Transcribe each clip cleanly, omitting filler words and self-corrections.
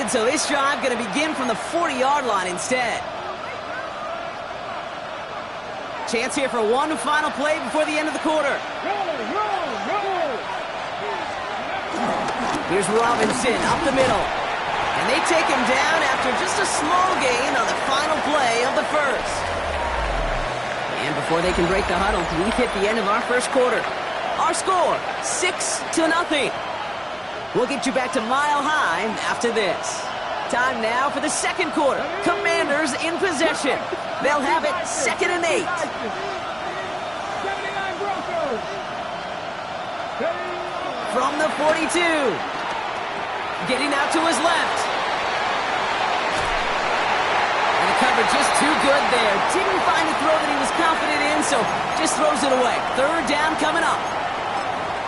completed, so this drive going to begin from the 40-yard line instead. Chance here for one final play before the end of the quarter. Here's Robinson up the middle. And they take him down after just a small gain on the final play of the first. And before they can break the huddle, we've hit the end of our first quarter. Our score, 6-0. We'll get you back to Mile High after this. Time now for the second quarter. Commanders in possession. They'll have it 2nd and 8. From the 42. Getting out to his left. And the coverage just too good there. Didn't find the throw that he was confident in, so just throws it away. 3rd down coming up.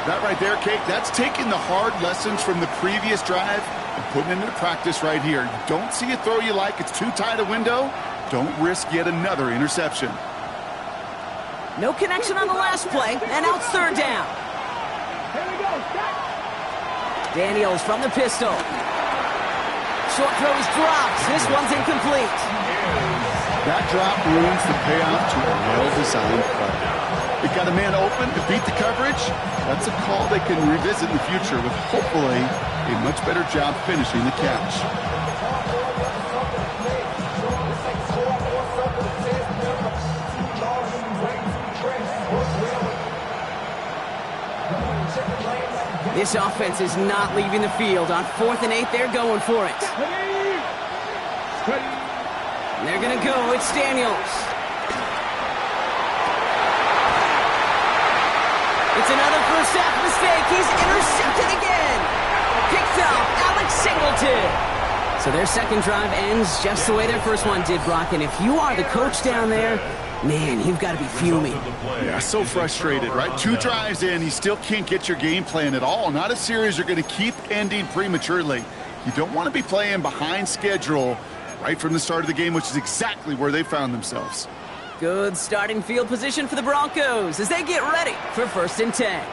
That right there, Kate, that's taking the hard lessons from the previous drive and putting it into practice right here. You don't see a throw you like, it's too tight a window, don't risk yet another interception. No connection on the last play, and out 3rd down. Daniels from the pistol. Short throw is dropped. This one's incomplete. That drop ruins the payoff to a well-designed play. They got a man open to beat the coverage. That's a call they can revisit in the future with hopefully a much better job finishing the catch. This offense is not leaving the field. On 4th and 8, they're going for it. And they're going to go. It's Daniels. It's another first half mistake. He's intercepted again. Picked up Alex Singleton. So their second drive ends just the way their first one did, Brock. And if you are the coach down there, man, you've got to be fuming. Yeah, so frustrated, right? 2 drives in, you still can't get your game plan at all. Not a series you're going to keep ending prematurely. You don't want to be playing behind schedule right from the start of the game, which is exactly where they found themselves. Good starting field position for the Broncos as they get ready for 1st and 10.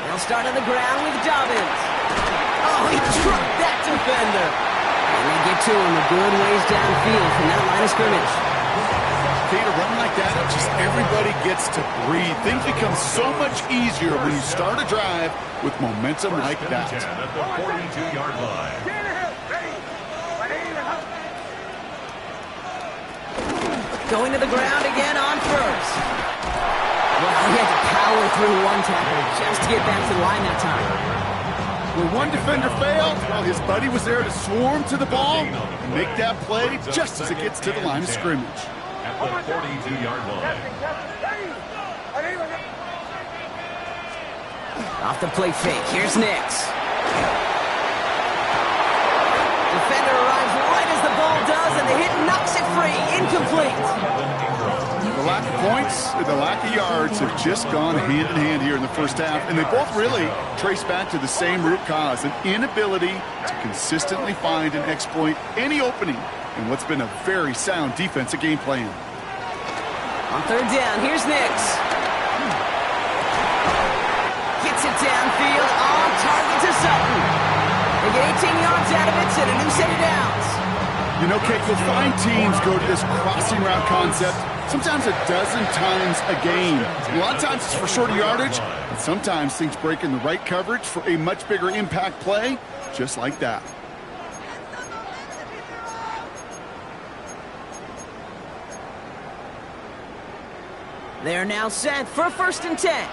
They'll start on the ground with Dobbins. Oh, he trucked that defender. And they get to him a good ways downfield from that line of scrimmage. Okay, to run like that, just everybody gets to breathe. Things become so much easier when you start a drive with momentum like that. At the 42-yard line. Going to the ground again on 1st. Well, he had to power through one tackle just to get back to the line that time. When one defender failed, well, his buddy was there to swarm to the ball and make that play just as it gets to the line of scrimmage. At the 42-yard line. Off the play fake. Here's Nix. Defender arrives right as the ball does, and the hit knocks it free. Incomplete. The lack of points and the lack of yards have just gone hand in hand here in the first half, and they both really trace back to the same root cause, an inability to consistently find and exploit any opening in what's been a very sound defensive game plan. On 3rd down, here's Nix. Gets it downfield, on target to Sutton. They get 18 yards out of it, and a new set of downs. You know, Kate, you'll find teams go to this crossing route concept sometimes a dozen times a game. A lot of times it's for shorter yardage, and sometimes things break in the right coverage for a much bigger impact play, just like that. They're now set for 1st and 10.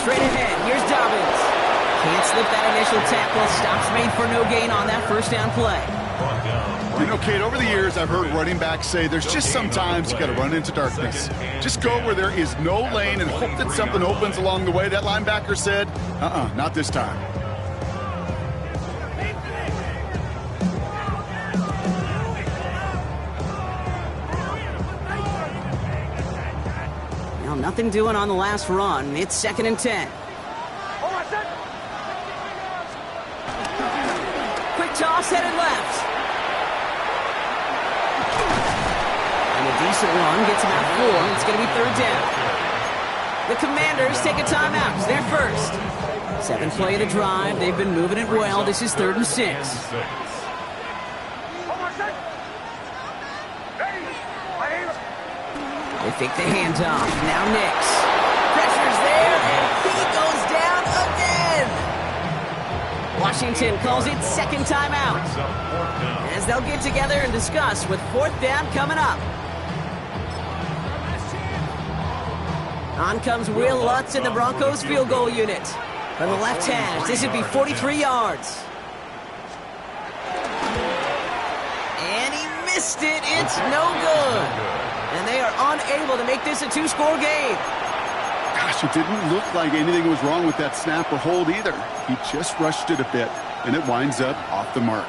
Straight ahead, here's Dobbins. Can't slip that initial tackle. Stops made for no gain on that 1st down play. You know, Kate, over the years, I've heard running backs say there's just sometimes you got to run into darkness. Just go where there is no lane and hope that something opens along the way. That linebacker said, not this time. Nothing doing on the last run. It's 2nd and 10. Quick toss headed left. And a decent run gets him out 4. It's going to be 3rd down. The Commanders take a timeout. It's their first. 7th play of the drive. They've been moving it well. This is 3rd and 6. They fake the handoff. Now Nix. Pressure's there, and he goes down again. Washington calls it 2nd timeout, as they'll get together and discuss with 4th down coming up. On comes Will Lutz in the Broncos field goal unit. From the left hash, this would be 43 yards. And he missed it. It's no good. And they are unable to make this a 2-score game. Gosh, it didn't look like anything was wrong with that snap or hold either. He just rushed it a bit, and it winds up off the mark.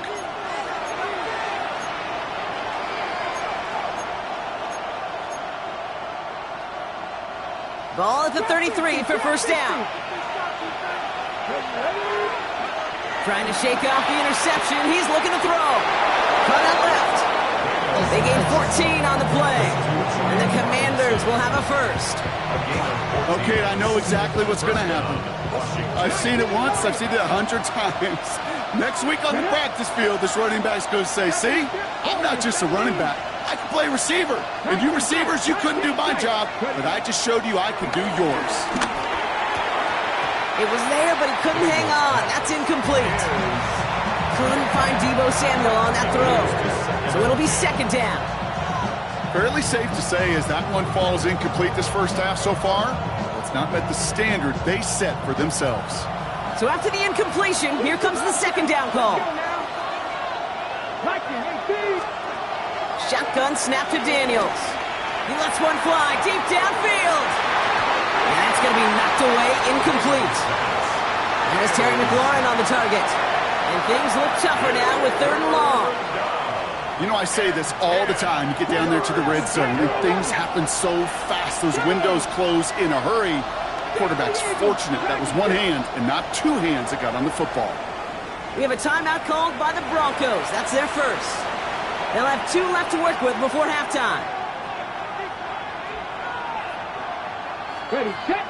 Ball at the 33 for 1st down. Trying to shake off the interception. He's looking to throw. Cut out left. They gain 14 on the play. And the Commanders will have a first. Okay, I know exactly what's going to happen. I've seen it once. I've seen it 100 times. Next week on the practice field, this running back's going to say, see, I'm not just a running back. I can play receiver. And you receivers, you couldn't do my job, but I just showed you I could do yours. It was there, but he couldn't hang on. That's incomplete. Couldn't find Deebo Samuel on that throw. So it'll be 2nd down. Fairly safe to say as that one falls incomplete this first half so far, it's not met the standard they set for themselves. So after the incompletion, here comes the 2nd down call. Shotgun snap to Daniels. He lets one fly deep downfield. And that's going to be knocked away, incomplete. There's Terry McLaurin on the target. And things look tougher now with 3rd and long. You know, I say this all the time. You get down there to the red zone, and things happen so fast. Those windows close in a hurry. Quarterback's fortunate that was one hand and not 2 hands that got on the football. We have a timeout called by the Broncos. That's their first. They'll have 2 left to work with before halftime.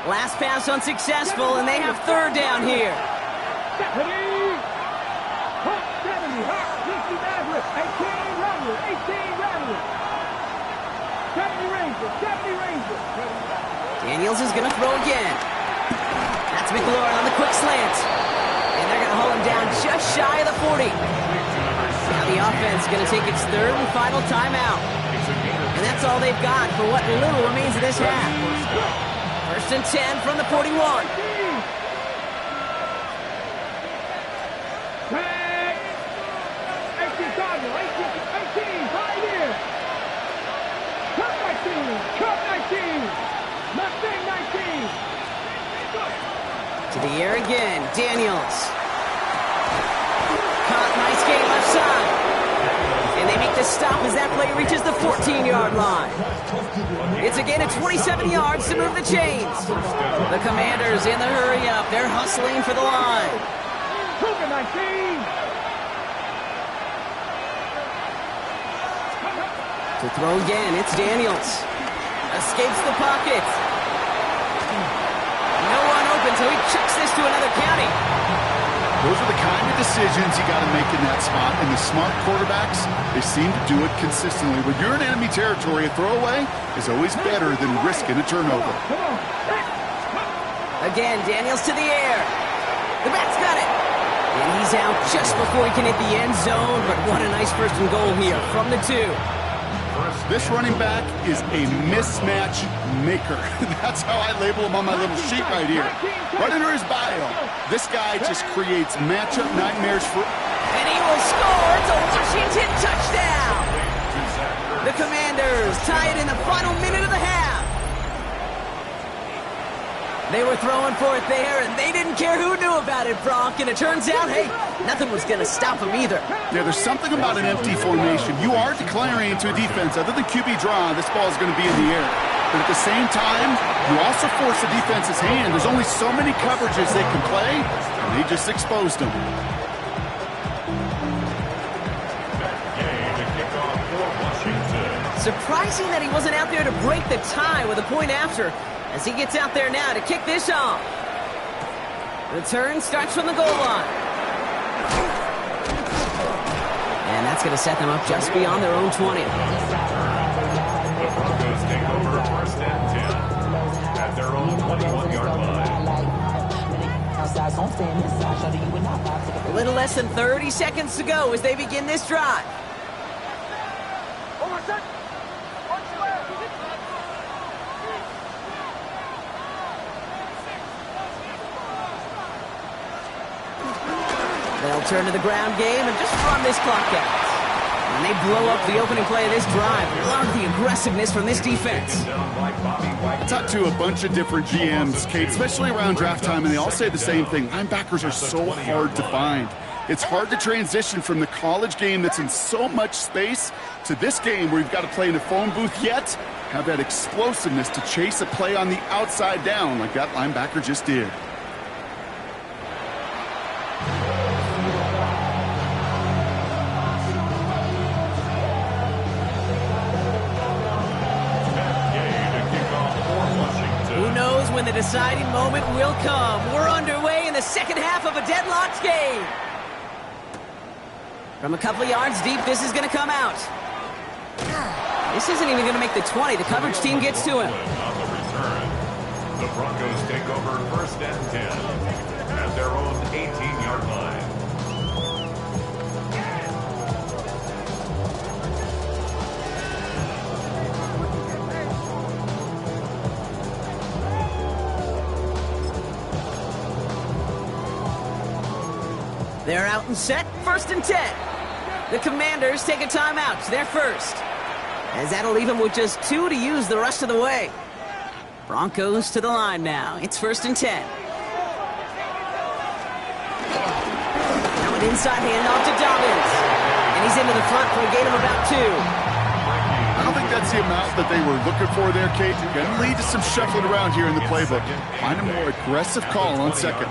Last pass unsuccessful, and they have 3rd down here. Daniels is going to throw again. That's McLaurin on the quick slant. And they're going to hold him down just shy of the 40. Now the offense is going to take its 3rd and final timeout. And that's all they've got for what little remains of this half. 1st and 10 from the 41. To the air again, Daniels. Caught, nice game left side. And they make the stop as that play reaches the 14-yard line. It's again at 27 yards to move the chains. The Commanders in the hurry up. They're hustling for the line. To throw again, it's Daniels. Escapes the pocket. No one open, so he chucks this to another county. Those are the kind of decisions you got to make in that spot. And the smart quarterbacks, they seem to do it consistently. When you're in enemy territory, a throwaway is always better than risking a turnover. Again, Daniels to the air. The back's got it. And he's out just before he can hit the end zone. But what a nice 1st and goal here from the 2. This running back is a mismatch maker. That's how I label him on my little sheet right here. Right under his bio. This guy just creates matchup nightmares for... And he will score. It's a Washington touchdown. The Commanders tie it in the final minute of the half. They were throwing for it there, and they didn't care who knew about it, Brock. And it turns out, hey, nothing was going to stop them either. Yeah, there's something about an empty formation. You are declaring into a defense. Other than QB draw, this ball is going to be in the air. but at the same time, you also force the defense's hand. There's only so many coverages they can play, and they just exposed them. Surprising that he wasn't out there to break the tie with a point after, as he gets out there now to kick this off. Return starts from the goal line. And that's going to set them up just beyond their own 20. The Broncos take over first and 10 at their own 21-yard line. A little less than 30 seconds to go as they begin this drive. They'll turn to the ground game and just run this clock out. And they blow up the opening play of this drive. Love the aggressiveness from this defense. I talked to a bunch of different GMs, Kate, especially around draft time, and they all say the same thing. Linebackers are so hard to find. It's hard to transition from the college game that's in so much space to this game where you've got to play in a phone booth, yet have that explosiveness to chase a play on the outside down like that linebacker just did. When the deciding moment will come. We're underway in the second half of a deadlocked game. From a couple of yards deep, this is going to come out. This isn't even going to make the 20. The coverage team gets to him. On the return, the Broncos take over first and 10 at their own 18-yard line. They're out and set, first and 10. The Commanders take a timeout, they're first. As that'll leave them with just 2 to use the rest of the way. Broncos to the line now, it's first and 10. Now an inside handoff to Dobbins. And he's into the front for a gain of about 2. I don't think that's the amount that they were looking for there, Kate. Going to lead to some shuffling around here in the playbook. Find a more aggressive call on second.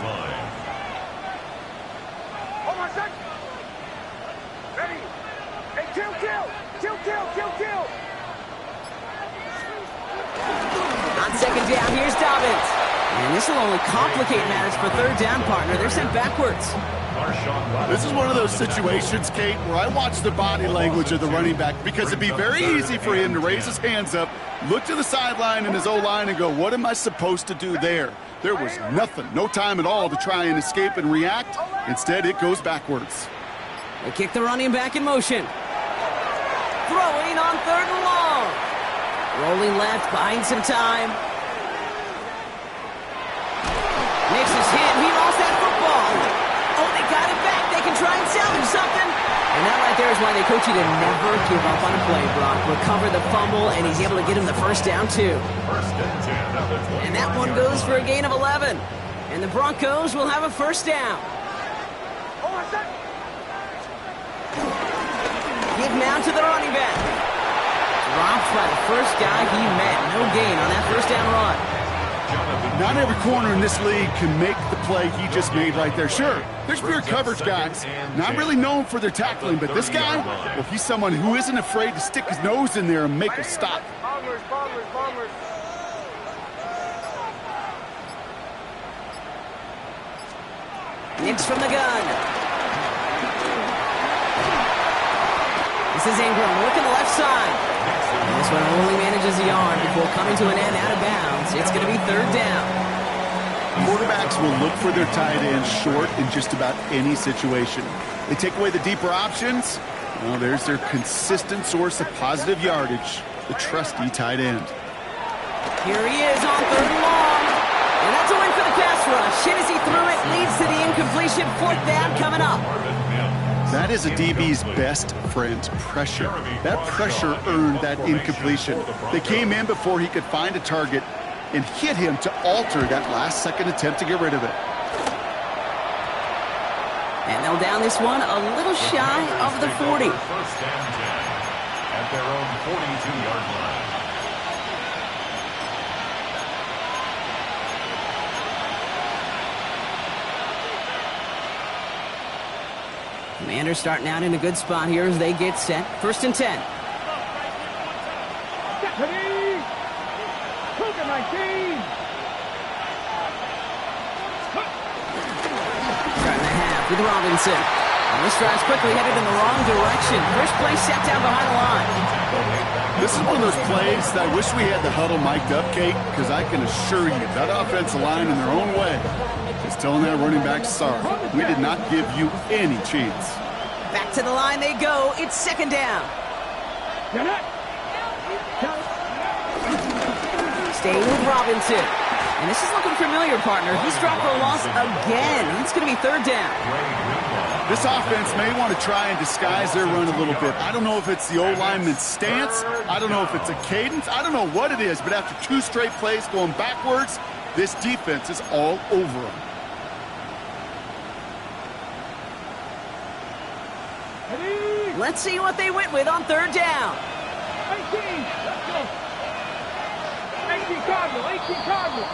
Second down, here's Dobbins. And this will only complicate matters for third down, partner. They're sent backwards. This is one of those situations, Kate, where I watch the body language of the running back because it'd be very easy for him to raise his hands up, look to the sideline in his O-line and go, what am I supposed to do there? There was nothing, no time at all to try and escape and react. Instead, it goes backwards. They kick the running back in motion. Throwing on third and long. Rolling left, buying some time. Nix is hit. He lost that football. Oh, they got it back. They can try and salvage something. And that right there is why they coach you to never give up on a play, Brock. Recover the fumble, and he's able to get him the first down, too. And that one goes for a gain of 11. And the Broncos will have a first down. Give now to the running back. Dropped by the first guy he met. No gain on that first down run. Not every corner in this league can make the play he just made right there. Sure, there's pure coverage guys, not really known for their tackling, but this guy, well, he's someone who isn't afraid to stick his nose in there and make a stop. Nix from the gun. This is Ingram working the left side. And this one only manages a yard before coming to an end out of bounds. It's going to be third down. Quarterbacks will look for their tight end short in just about any situation. They take away the deeper options. Well, there's their consistent source of positive yardage, the trusty tight end. Here he is on third and long. And that's a win for the pass rush. Hit as he threw it, leads to the incompletion. Fourth down coming up. That is a DB's best friend, pressure. That pressure earned that incompletion. They came in before he could find a target and hit him to alter that last-second attempt to get rid of it. And they'll down this one a little shy of the 40. First and 10 at their own 42-yard line. Commanders starting out in a good spot here as they get set. 1st and 10. Starting the half with Robinson. And this drive's quickly headed in the wrong direction. First play set down behind the line. This is one of those plays that I wish we had the huddle mic'd up, Kate, because I can assure you that offensive line in their own way is telling that running back, sorry, we did not give you any chance. Back to the line they go. It's 2nd down. Staying with Robinson. And this is looking familiar, partner. He's dropped for a loss again. It's going to be 3rd down. This offense may want to try and disguise their run a little bit. I don't know if it's the O-lineman's stance. I don't know if it's a cadence. I don't know what it is, but after 2 straight plays going backwards, this defense is all over them. Let's see what they went with on 3rd down. 18, let's go. 18 Cardinal, 18 Cardinal.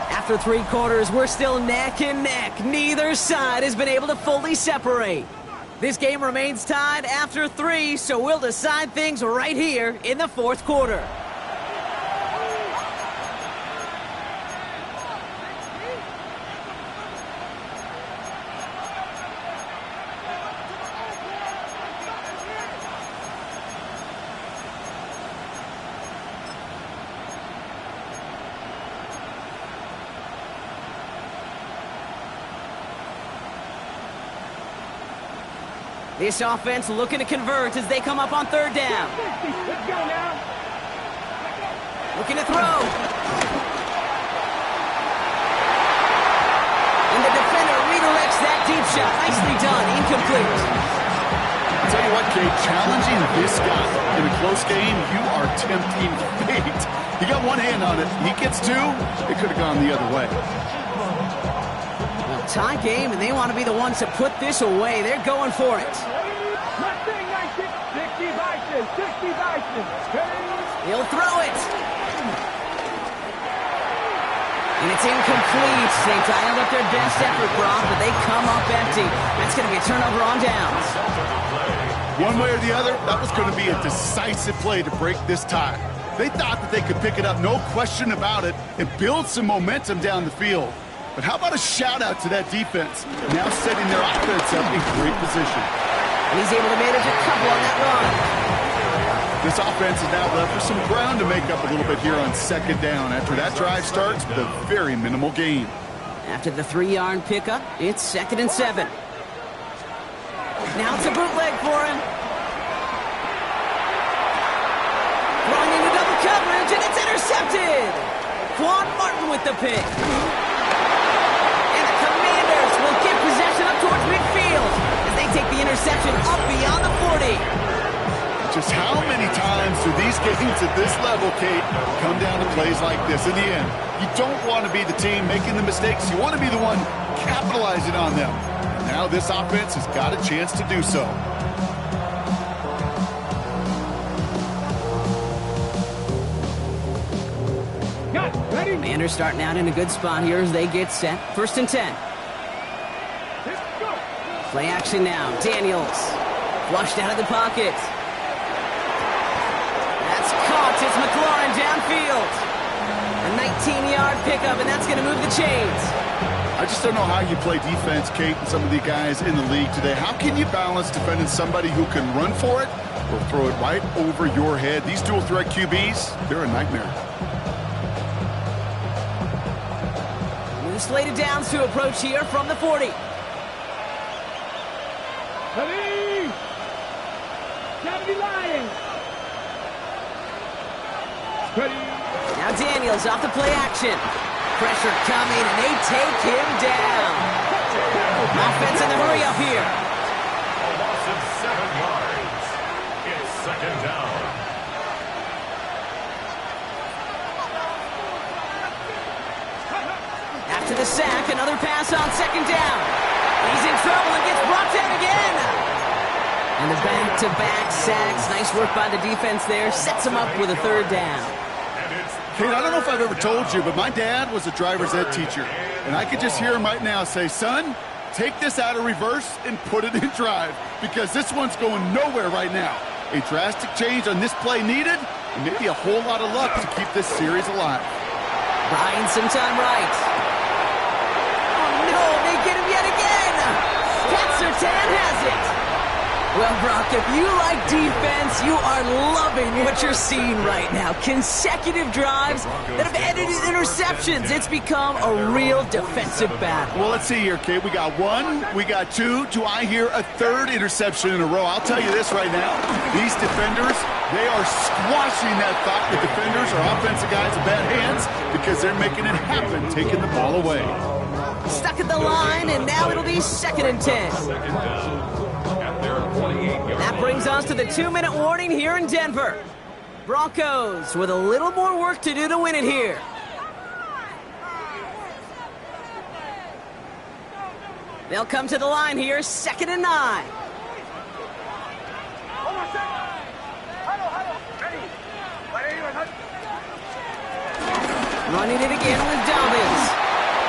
After 3 quarters, we're still neck and neck. Neither side has been able to fully separate. This game remains tied after 3, so we'll decide things right here in the 4th quarter. This offense looking to convert as they come up on 3rd down. Let's go now. Looking to throw. And the defender redirects that deep shot. Nicely done. Incomplete. I'll tell you what, Kate, challenging this guy in a close game, you are tempting fate. He got one hand on it. He gets 2. It could have gone the other way. Well, tie game, and they want to be the ones to put this away. They're going for it. 60 Bison. He'll throw it. And it's incomplete. They dialed up their best effort, Brock, but they come up empty. That's going to be a turnover on downs. One way or the other, that was going to be a decisive play to break this tie. They thought that they could pick it up, no question about it, and build some momentum down the field. But how about a shout-out to that defense, now setting their offense up in great position. And he's able to manage a couple on that run. This offense is now left with some ground to make up a little bit here on 2nd down after that drive starts with a very minimal gain. After the 3-yard pickup, it's 2nd and 7. Now it's a bootleg for him. Throwing into double coverage, and it's intercepted. Quan Martin with the pick. And the Commanders will get possession up towards midfield as they take the interception up beyond the 40. Just how many times do these games at this level, Kate, come down to plays like this? In the end, you don't want to be the team making the mistakes. You want to be the one capitalizing on them. And now this offense has got a chance to do so. Commanders starting out in a good spot here as they get set. 1st and 10. Play action now. Daniels flushed out of the pocket. That's caught. It's McLaurin downfield. A 19-yard pickup, and that's going to move the chains. I just don't know how you play defense, Kate, and some of the guys in the league today. How can you balance defending somebody who can run for it or throw it right over your head? These dual-threat QBs, they're a nightmare. With a slate of downs to approach here from the 40. Ready? Kennedy Lions. Ready? Now Daniels off the play action. Pressure coming, and they take him down. Offense in the hurry up here. A loss of 7 yards. It's 2nd down. After the sack, another pass on 2nd down. He's in trouble and gets brought down again. And the back-to-back sacks. Nice work by the defense there. Sets him up with a 3rd down. Kate, I don't know if I've ever told you, but my dad was a driver's ed teacher. And I could just hear him right now say, son, take this out of reverse and put it in drive, because this one's going nowhere right now. A drastic change on this play needed, and maybe a whole lot of luck to keep this series alive. Buying some time right. Oh, no, they get him yet again. Cat Sertan has it. Well, Brock, if you like defense, you are loving what you're seeing right now. Consecutive drives that have ended in interceptions. It's become a real defensive battle. Well, let's see here, Kate. We got one, we got two. Do I hear a third interception in a row? I'll tell you this right now. These defenders, they are squashing that thought that defenders or offensive guys have bad hands, because they're making it happen, taking the ball away. Stuck at the line, and now it'll be 2nd and 10. That brings us to the 2-minute warning here in Denver. Broncos with a little more work to do to win it here. They'll come to the line here, 2nd and 9. Running it again with Dobbins.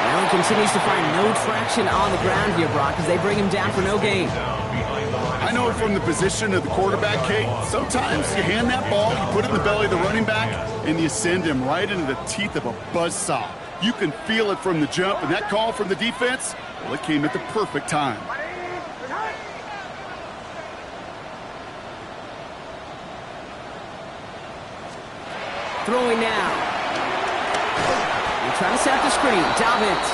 Well, he continues to find no traction on the ground here, Brock, as they bring him down for no gain. I know from the position of the quarterback, Kate, sometimes you hand that ball, you put it in the belly of the running back, and you send him right into the teeth of a buzzsaw. You can feel it from the jump, and that call from the defense, well, it came at the perfect time. Throwing now. They're trying to set up the screen. Dobbins.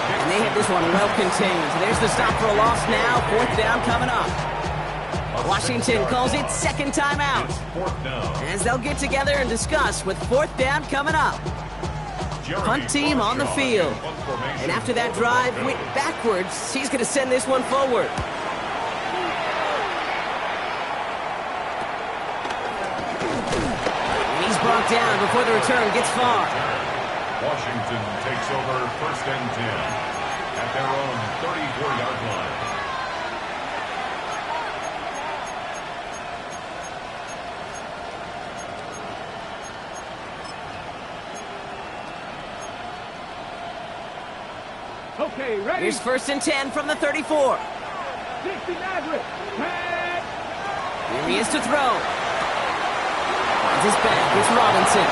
And they have this one well contained. So there's the stop for a loss now. 4th down coming up. Washington calls it 2nd timeout, as they'll get together and discuss with 4th down coming up. Punt team on the field. And after that drive went backwards, he's going to send this one forward. And he's brought down before the return gets far. Washington takes over 1st and 10 at their own 34-yard line. Okay, ready? Here's 1st and 10 from the 34. 60 Nazareth. Head. Here he is to throw. Finds his back. It's Robinson.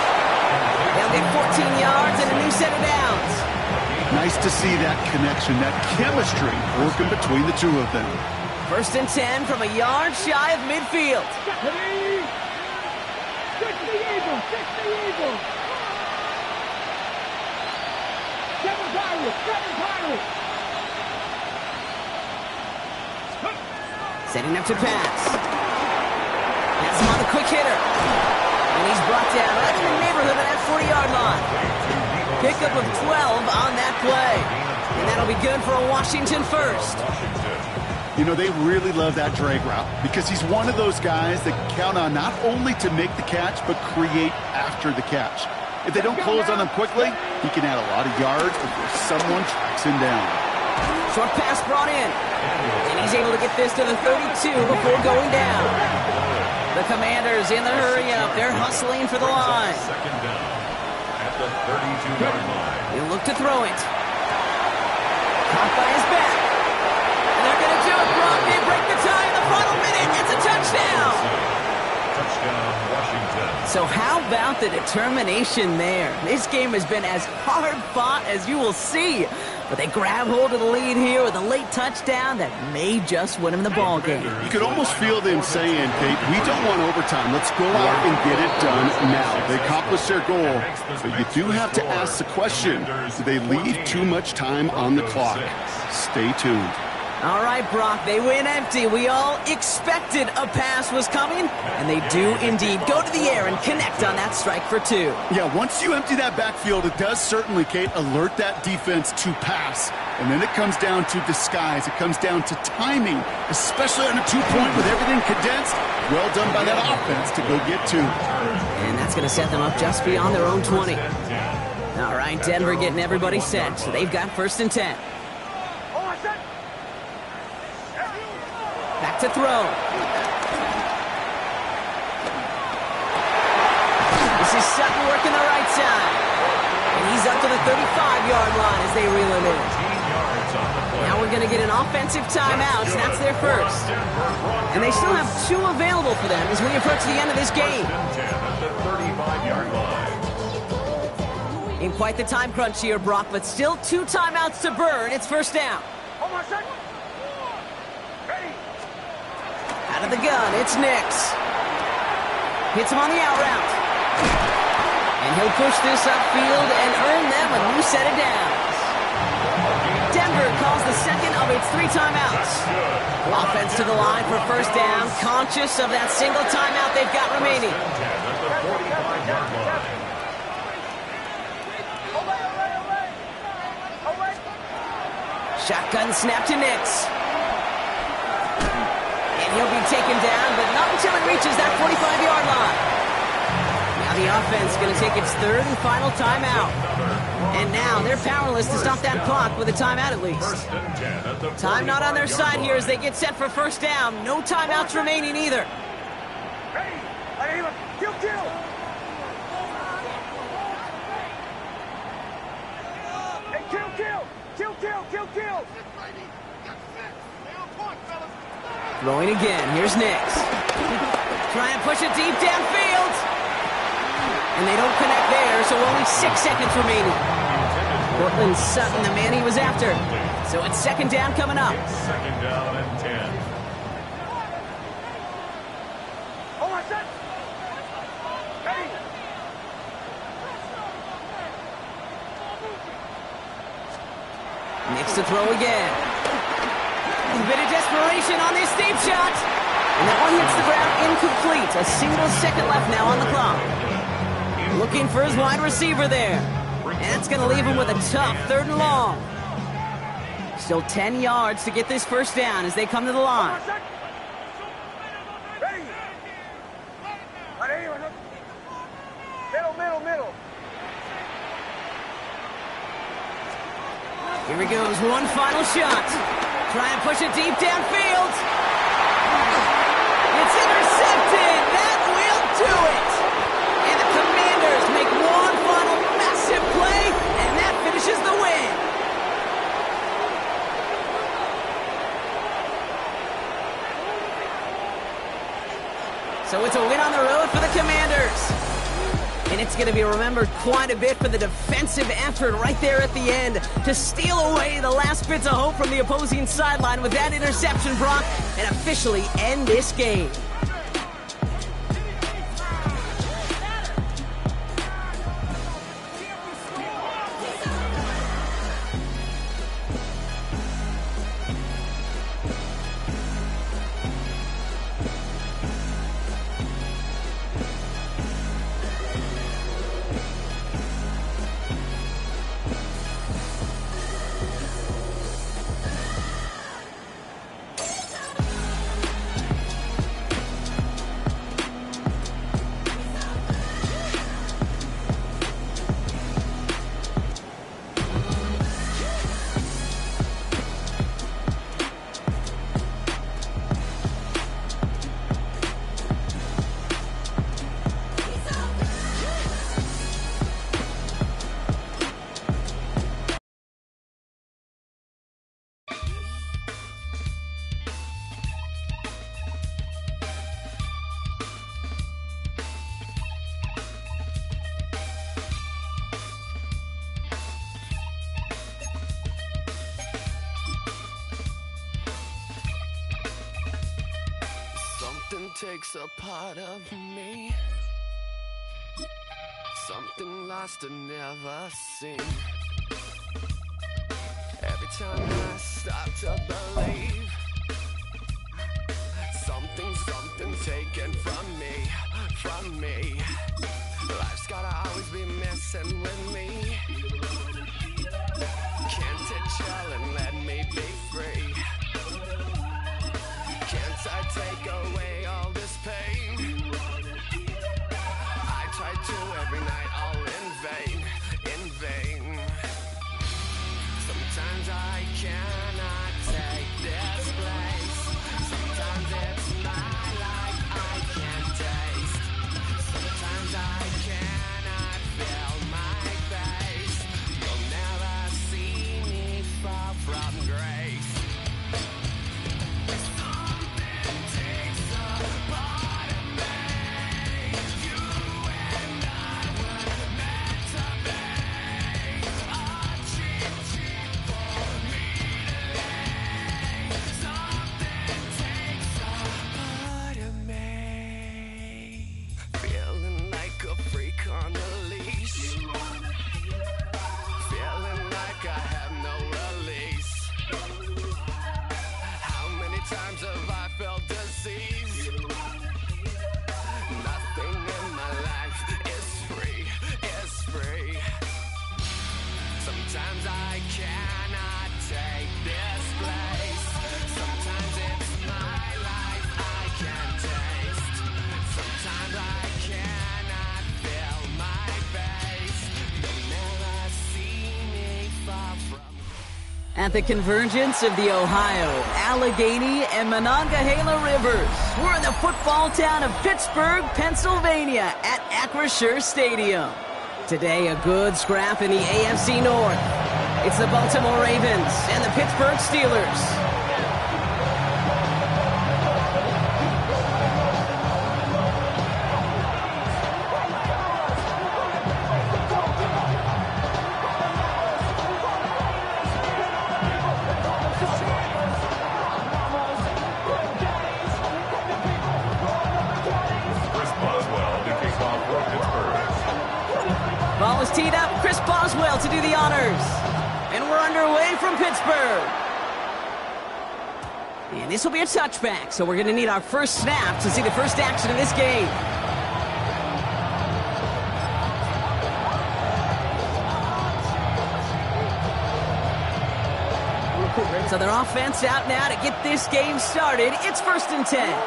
They'll get 14 yards and a new set of downs. Nice to see that connection, that chemistry working between the two of them. 1st and 10 from a yard shy of midfield. 60 Eagles. 60 Eagles. 7 Pirates. 7 Pirates. Setting up to pass. That's him on the quick hitter. And he's brought down right in the neighborhood of that 40-yard line. Pickup of 12 on that play. And that'll be good for a Washington first. You know, they really love that drag route, because he's one of those guys that count on not only to make the catch, but create after the catch. If they don't close on him quickly, he can add a lot of yards before someone tracks him down. Short pass brought in. And he's able to get this to the 32 before going down. The Commanders in the hurry-up. They're hustling for the line. 2nd down at the 32-yard line. He'll look to throw it. Caught by his back. And they're going to do it, Brock. They break the tie in the final minute. It's a touchdown. Touchdown, Washington. So how about the determination there? This game has been as hard-fought as you will see. But they grab hold of the lead here with a late touchdown that may just win them the ball game. You could almost feel them saying, Kate, we don't want overtime. Let's go out and get it done now. They accomplished their goal, but you do have to ask the question, do they leave too much time on the clock? Stay tuned. All right, Brock, they win empty. We all expected a pass was coming, and they do indeed go to the air and connect on that strike for 2. Yeah, once you empty that backfield, it does certainly, Kate, alert that defense to pass. And then it comes down to disguise. It comes down to timing, especially on a 2-point with everything condensed. Well done by that offense to go get 2. And that's going to set them up just beyond their own 20. All right, Denver getting everybody set. So they've got 1st and 10. Back to throw. This is Sutton working the right side. And he's up to the 35-yard line as they reel him in. 15 yards on the Now we're going to get an offensive timeout, so that's their first. And they still have 2 available for them as we approach the end of this game. In quite the time crunch here, Brock, but still 2 timeouts to burn. It's first down. Out of the gun, it's Nix. Hits him on the out route. And he'll push this upfield and earn them a new set of downs. Denver calls the second of its 3 timeouts. Offense to the line for first down, conscious of that single timeout they've got remaining. Shotgun snap to Nix. And he'll be taken down, but not until it reaches that 45-yard line. Now the offense going to take its 3rd and final timeout. And now they're powerless to stop that clock with a timeout at least. Time not on their side here as they get set for first down. No timeouts remaining either. Kill. Throwing again. Here's Nix. Trying to push it deep downfield. And they don't connect there, so only 6 seconds remaining. Cortland Sutton, the man he was after. So it's second down coming up. Second down and 10. Nix to throw again. A bit of desperation on this deep shot. And that one hits the ground incomplete. A single second left now on the clock. Looking for his wide receiver there. And that's going to leave him with a tough 3rd and long. Still 10 yards to get this first down as they come to the line. Middle. Here he goes, one final shot. Try and push it deep downfield. It's intercepted. That will do it. And the Commanders make one final massive play, and that finishes the win. So it's a win on the road for the Commanders. And it's going to be remembered quite a bit for the defensive effort right there at the end to steal away the last bits of hope from the opposing sideline with that interception, Brock, and officially end this game. Something takes a part of me, something lost and never seen. Every time I start to believe, something taken from me. Life's gotta always be messing with me. Can't it chill and let me be free? Can't I take away all this pain? I try to every night, all in vain. Sometimes I cannot take this place. Sometimes it's my life I can't taste. Sometimes I cannot feel my face. You'll never see me fall from grace. At the convergence of the Ohio, Allegheny, and Monongahela Rivers, we're in the football town of Pittsburgh, Pennsylvania at Acrisure Stadium. Today, a good scrap in the AFC North. It's the Baltimore Ravens and the Pittsburgh Steelers. Ball is teed up. Chris Boswell to do the honors. And we're underway from Pittsburgh. And this will be a touchback, so we're going to need our first snap to see the first action of this game. So their offense out now to get this game started. It's 1st and 10.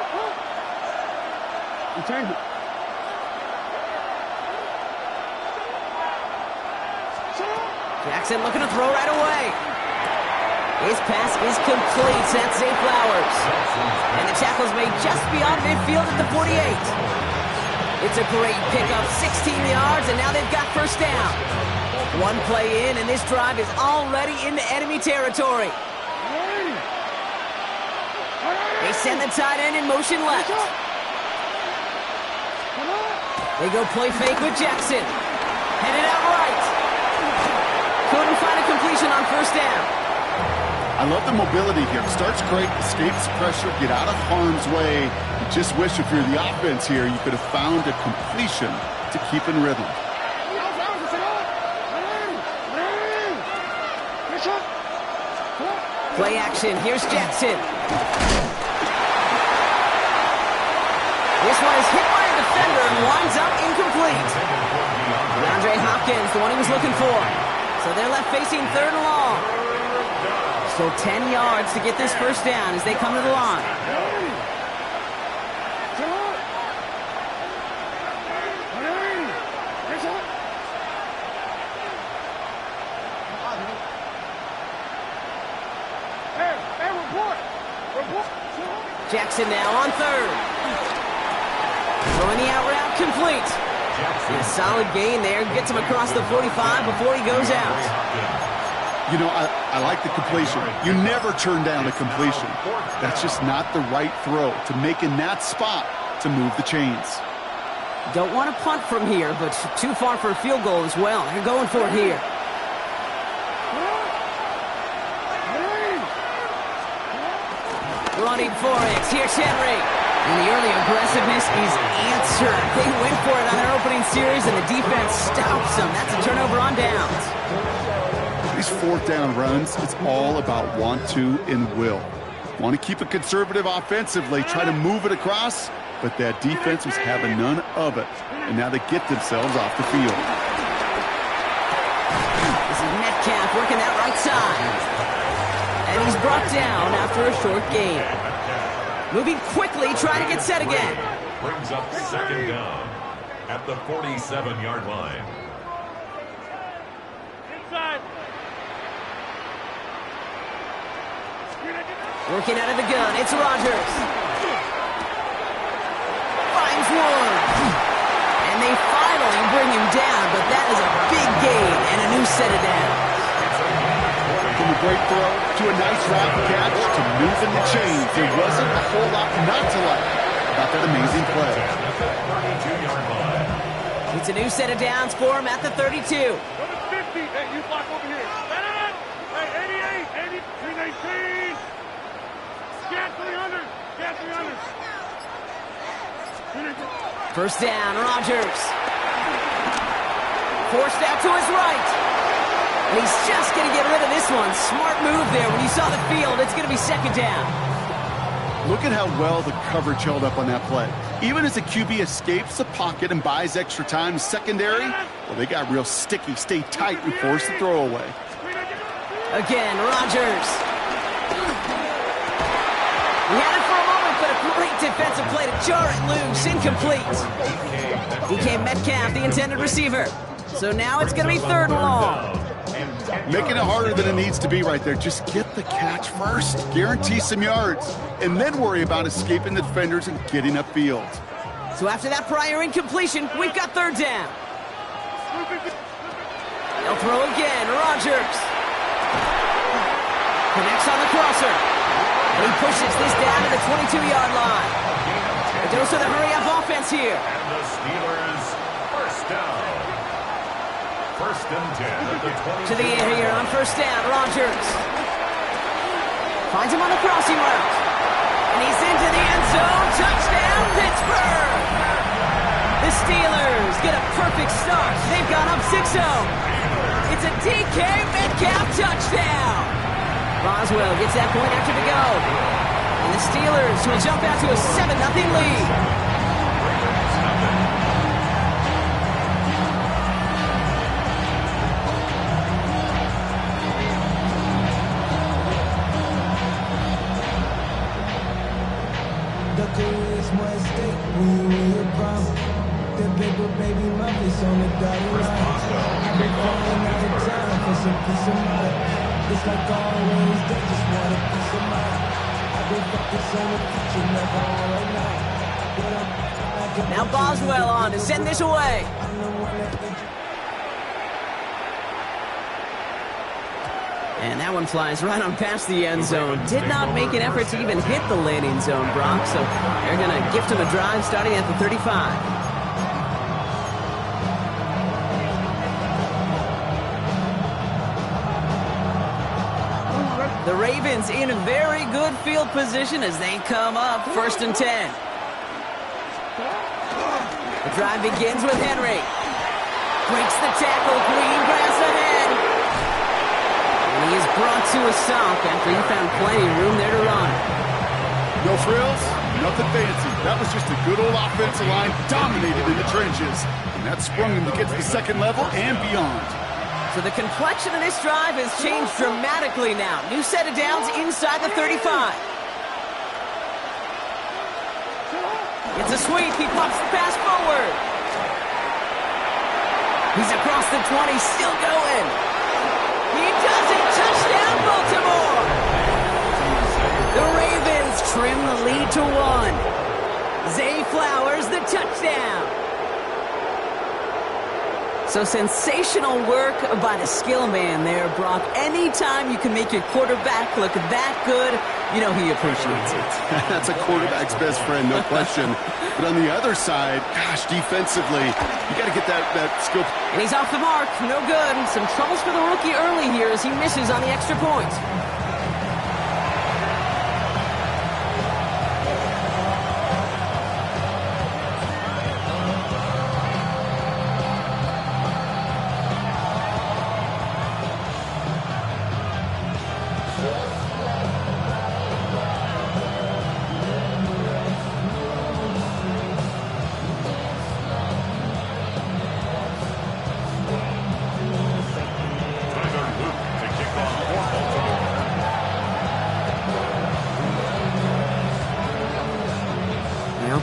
Jackson looking to throw right away. His pass is complete. That's Zay Flowers. And the tackle is made just beyond midfield at the 48. It's a great pickup, 16 yards, and now they've got first down. One play in, and this drive is already into enemy territory. They send the tight end in motion left. They go play fake with Jackson. Headed out right. Couldn't find a completion on first down. I love the mobility here. Starts great, escapes pressure, get out of harm's way. You just wish if you're the offense here, you could have found a completion to keep in rhythm. Play action. Here's Jackson. This one is hit by a defender and winds up incomplete. DeAndre Hopkins, the one he was looking for. So they're left facing 3rd and long. So 10 yards to get this first down as they come to the line. Jackson now on 3rd. Throwing the out route complete. A solid gain there. Gets him across the 45 before he goes out. You know, I like the completion. You never turn down a completion. That's just not the right throw to make in that spot to move the chains. Don't want to punt from here, but too far for a field goal as well. They're going for it here. Running for it. Here's Henry. And the early aggressiveness is answered. They went for it on their opening series, and the defense stops them. That's a turnover on downs. These 4th down runs, it's all about want to and will. Want to keep it conservative offensively, try to move it across, but that defense was having none of it. And now they get themselves off the field. This is Metcalf working that right side. And he's brought down after a short gain. Moving quickly, trying to get set again. Brings up 2nd down at the 47-yard line. Inside. Working out of the gun, it's Rodgers. Finds one. And they finally bring him down, but that is a big gain and a new set of downs. From a great throw to a nice rapid catch to moving the chains, there wasn't a whole lot not to like about that amazing play. It's a new set of downs for him at the 32. Number 50. Hey, you block over here. Hey, 88. 18. Scat 300. Scat 300. First down, Rodgers. Forced out to his right. And he's just going to get rid of this one. Smart move there. When you saw the field, it's going to be 2nd down. Look at how well the coverage held up on that play. Even as the QB escapes the pocket and buys extra time secondary, well, they got real sticky. Stay tight and force the throw away. Again, Rodgers. He had it for a moment, but a great defensive play to jar it loose. Incomplete. DK Metcalf, the intended receiver. So now it's going to be 3rd and long. Making it harder than it needs to be right there. Just get the catch first. Guarantee some yards. And then worry about escaping the defenders and getting upfield. So after that prior incompletion, we've got third down. They'll throw again. Rodgers connects on the crosser. And he pushes this down to the 22-yard line. A dose of the hurry-up offense here. And the Steelers first down. First and 10 at the 20. To the air here on first down. Rodgers finds him on the crossing route. And he's into the end zone. Touchdown, Pittsburgh! The Steelers get a perfect start. They've gone up 6-0. It's a DK Metcalf touchdown. Boswell gets that point after the go. And the Steelers will jump out to a 7-0 lead. The career's one stake when you a problem. The paper baby muffins on the dotted line. I've been falling out of time for some peace of mind. It's like always, they just want a piece of mind. I've been focused on the future, never on right now. Now Boswell on to send this away. I'm the one that And that one flies right on past the end zone. Did not make an effort to even hit the landing zone, Brock. So they're going to gift him a drive starting at the 35. The Ravens in very good field position as they come up first and 10. The drive begins with Henry. Breaks the tackle, green grass ahead. And he is brought to a stop after he found plenty of room there to run. No frills, nothing fancy. That was just a good old offensive line dominated in the trenches. And that sprung him to get to the second level and beyond. So the complexion of this drive has changed dramatically now. New set of downs inside the 35. It's a sweep. He pops the pass forward. He's across the 20, still going. He does it. Touchdown, Baltimore. The Ravens trim the lead to 1. Zay Flowers, the touchdown. So sensational work by the skill man there, Brock. Anytime you can make your quarterback look that good, you know he appreciates it. That's a quarterback's best friend, no question. But on the other side, gosh, defensively, you got to get that skill. And he's off the mark. No good. Some troubles for the rookie early here as he misses on the extra point.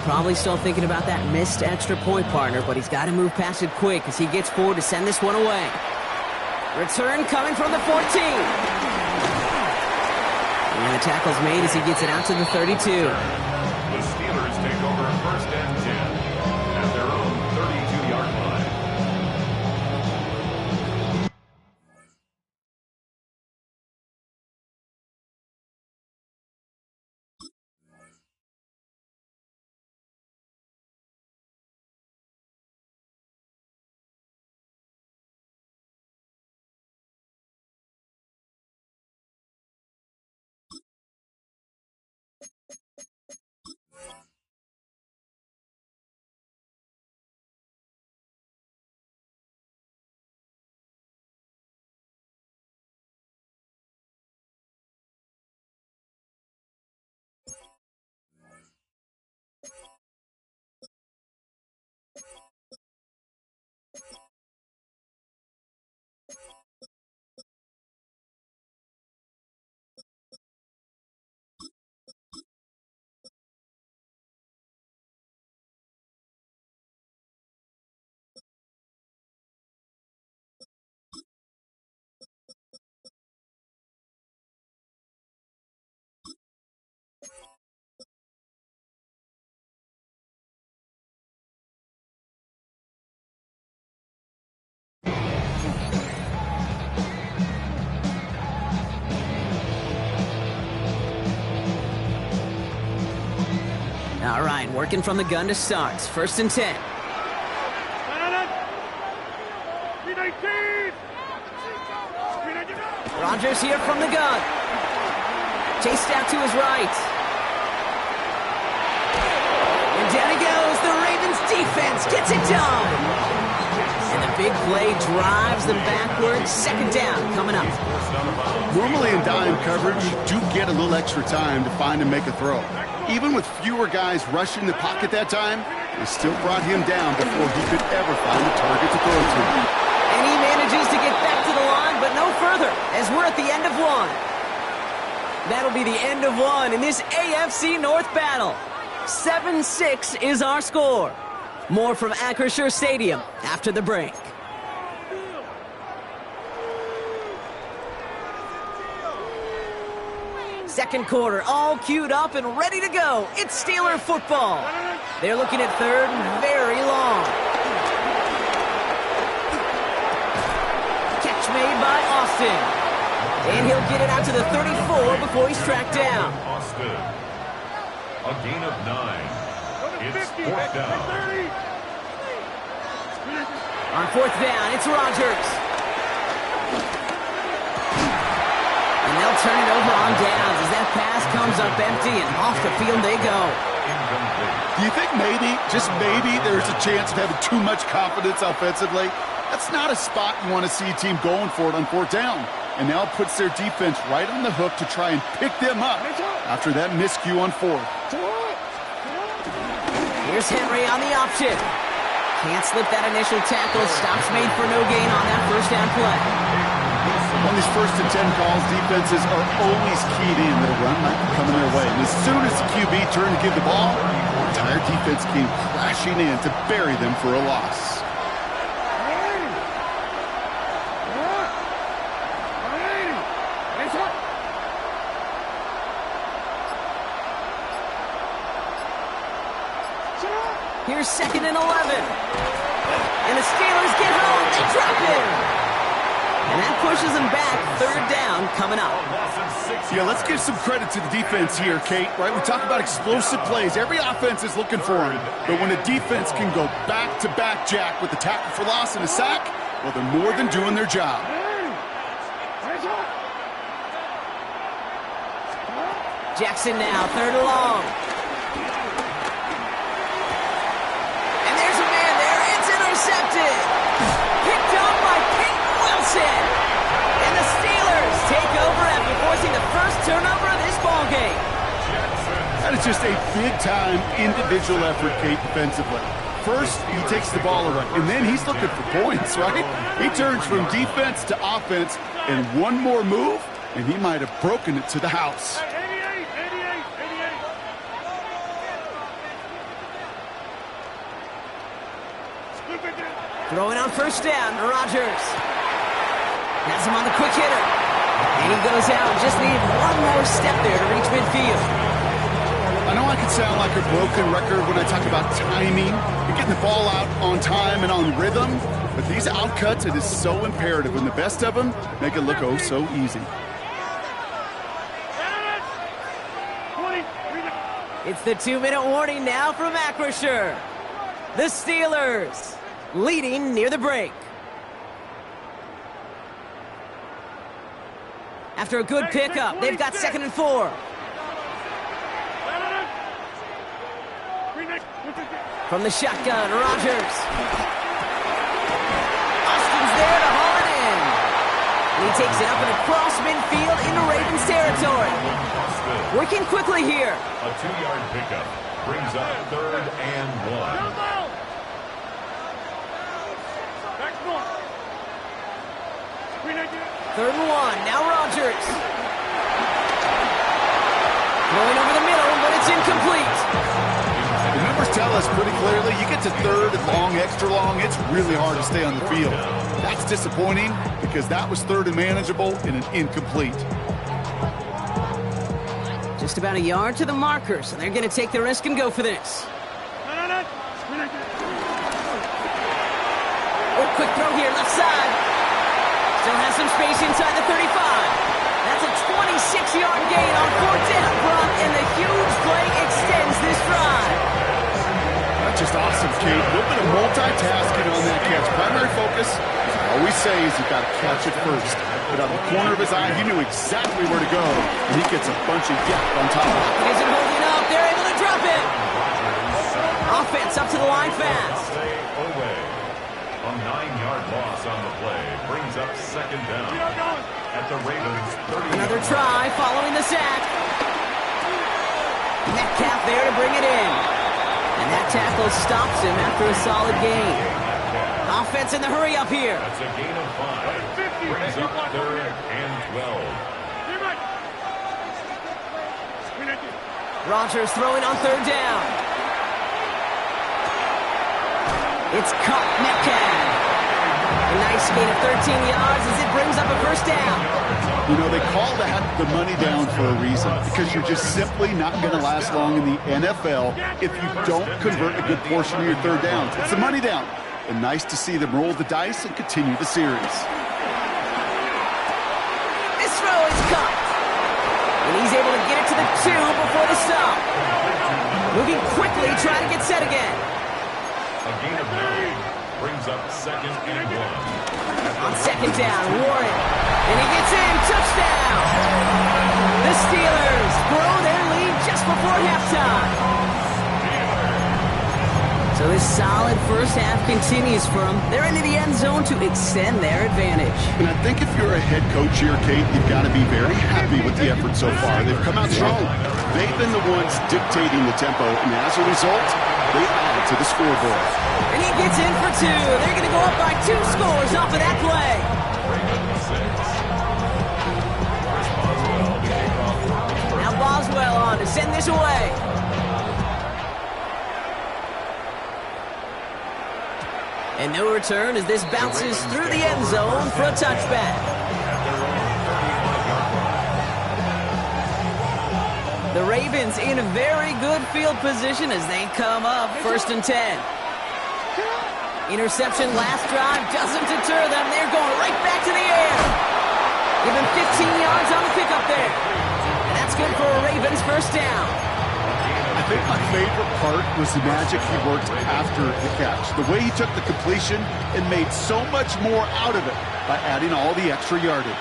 Probably still thinking about that missed extra point, partner, but he's got to move past it quick as he gets forward to send this one away. Return coming from the 14. And the tackle's made as he gets it out to the 32. The Steelers take over first and 10 at their own 32-yard line. working from the gun to start. 1st and 10. Rodgers here from the gun. Chased out to his right. And down he goes. The Ravens defense gets it done. And the big play drives them backwards. 2nd down coming up. Normally in dime coverage, you do get a little extra time to find and make a throw. Even with fewer guys rushing the pocket that time, they still brought him down before he could ever find a target to throw to. And he manages to get back to the line, but no further, as we're at the end of one. That'll be the end of one in this AFC North battle. 7-6 is our score. More from Acrisure Stadium after the break. Second quarter, all queued up and ready to go. It's Steeler football. They're looking at 3rd and very long. Catch made by Austin. And he'll get it out to the 34 before he's tracked down. Austin. A gain of 9. It's 4th down. On 4th down, it's Rodgers. And they'll turn it over on downs as that pass comes up empty and off the field they go. Do you think maybe, just maybe, there's a chance of having too much confidence offensively? That's not a spot you want to see a team going for it on 4th down. And now it puts their defense right on the hook to try and pick them up after that miscue on 4th. Here's Henry on the option. Can't slip that initial tackle. Stops made for no gain on that 1st down play. On these 1st and 10 calls, defenses are always keyed in that a run might be coming their way. And as soon as the QB turned to give the ball, the entire defense came crashing in to bury them for a loss. Here's 2nd and 11. And the Steelers get home. They drop him. And that pushes them back. 3rd down coming up. Yeah, let's give some credit to the defense here, Kate. Right, we talk about explosive plays. Every offense is looking for them. But when a defense can go back-to-back, Jack, with the tackle for loss and a sack, well, they're more than doing their job. Jackson now, 3rd and long. Intercepted. Picked up by Peyton Wilson. And the Steelers take over after forcing the first turnover of this ballgame. That is just a big-time individual effort, Kate, defensively. First, he takes the ball away, and then he's looking for points, right? He turns from defense to offense, and one more move, and he might have broken it to the house. Throwing on 1st down, Rodgers. Has him on the quick hitter. And he goes out. Just need one more step there to reach midfield. I know I can sound like a broken record when I talk about timing and getting the ball out on time and on rhythm, but these outcuts, it is so imperative, and the best of them make it look oh so easy. It's the 2-minute warning now from Acrisure. The Steelers leading near the break. After a good pickup, they've got 2nd and 4. From the shotgun, Rodgers. Austin's there to haul it in. And he takes it up and across midfield into Ravens territory. Working quickly here. A 2-yard pickup brings up 3rd and 1. 3rd and 1. Now Rodgers. Going over the middle, but it's incomplete. The numbers tell us pretty clearly, you get to 3rd and long, extra long, it's really hard to stay on the field. That's disappointing because that was 3rd and manageable and an incomplete. Just about a yard to the marker, so they're going to take the risk and go for this. Oh, quick throw here, left side. Still has some space inside the 35. That's a 26-yard gain on 4th down, Brock, and the huge play extends this drive. Just awesome, Kate. A little bit of multitasking on that catch. Primary focus, as I always say, is you've got to catch it first. But out of the corner of his eye, he knew exactly where to go, and he gets a bunch of yak on top of it. He isn't holding up. They're able to drop it. Offense up to the line fast. A 9-yard loss on the play brings up second down at the Ravens 30. Another try following the sack. Metcalf there to bring it in. And that tackle stops him after a solid gain. Offense in the hurry up here. That's a gain of 5. Brings up third and 12. Rodgers throwing on third down. It's caught Metcalf. A nice gain of 13 yards as it brings up a first down. You know, they call that the money down for a reason, because you're just simply not going to last long in the NFL if you don't convert a good portion of your third downs. It's a money down. And nice to see them roll the dice and continue the series. This throw is caught. And he's able to get it to the 2 before the stop. Moving quickly, trying to get set again. A gain of 9 brings up second and 1. On second down, Warren. And he gets in. Touchdown. The Steelers grow their lead just before halftime. So this solid first half continues for them. They're into the end zone to extend their advantage. And I think if you're a head coach here, Kate, you've got to be very happy with the effort so far. They've come out strong. They've been the ones dictating the tempo, and as a result, they add to the scoreboard. And he gets in for 2. They're going to go up by 2 scores off of that play. Now Boswell on to send this away. And no return as this bounces through the end zone for a touchback. The Ravens in a very good field position as they come up first and 10. Interception last drive doesn't deter them. They're going right back to the air. Give him 15 yards on the pickup there. And that's good for a Ravens first down. I think my favorite part was the magic he worked after the catch. The way he took the completion and made so much more out of it by adding all the extra yardage.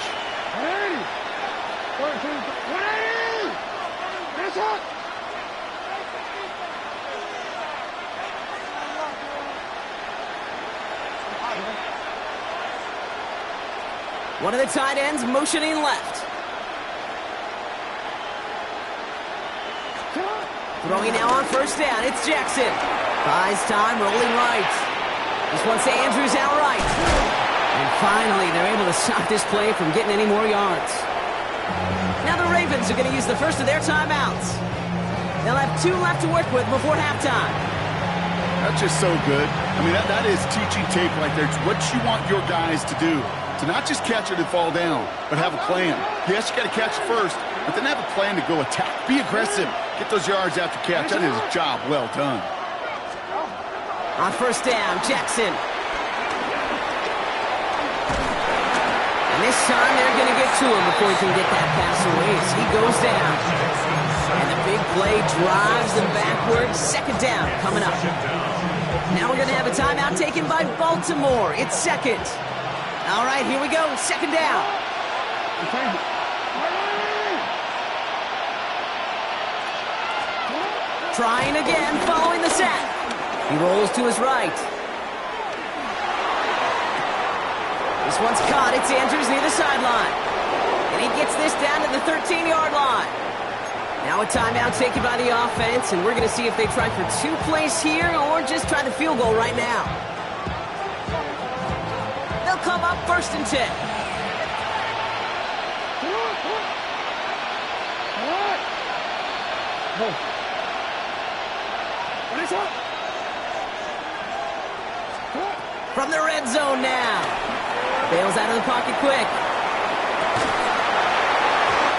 One of the tight ends motioning left. Throwing now on first down, it's Jackson. Buys time, rolling right. This one's to Andrews out right. And finally, they're able to stop this play from getting any more yards. Now the Ravens are going to use the first of their timeouts. They'll have 2 left to work with before halftime. That's just so good. I mean, that is teaching tape right there. It's what you want your guys to do. To not just catch it and fall down, but have a plan. Yes, you got to catch it first, but then have a plan to go attack. Be aggressive. Get those yards after catch. That is a job well done. On first down, Jackson. And this time they're going to get to him before he can get that pass away as he goes down. And the big play drives them backwards. Second down coming up. Now we're going to have a timeout taken by Baltimore. It's second. All right, here we go. Second down. Trying again, following the sack. He rolls to his right. This one's caught. It's Andrews near the sideline. And he gets this down to the 13-yard line. Now a timeout taken by the offense, and we're going to see if they try for 2 plays here or just try the field goal right now. They'll come up first and 10. From the red zone now. Bails out of the pocket quick.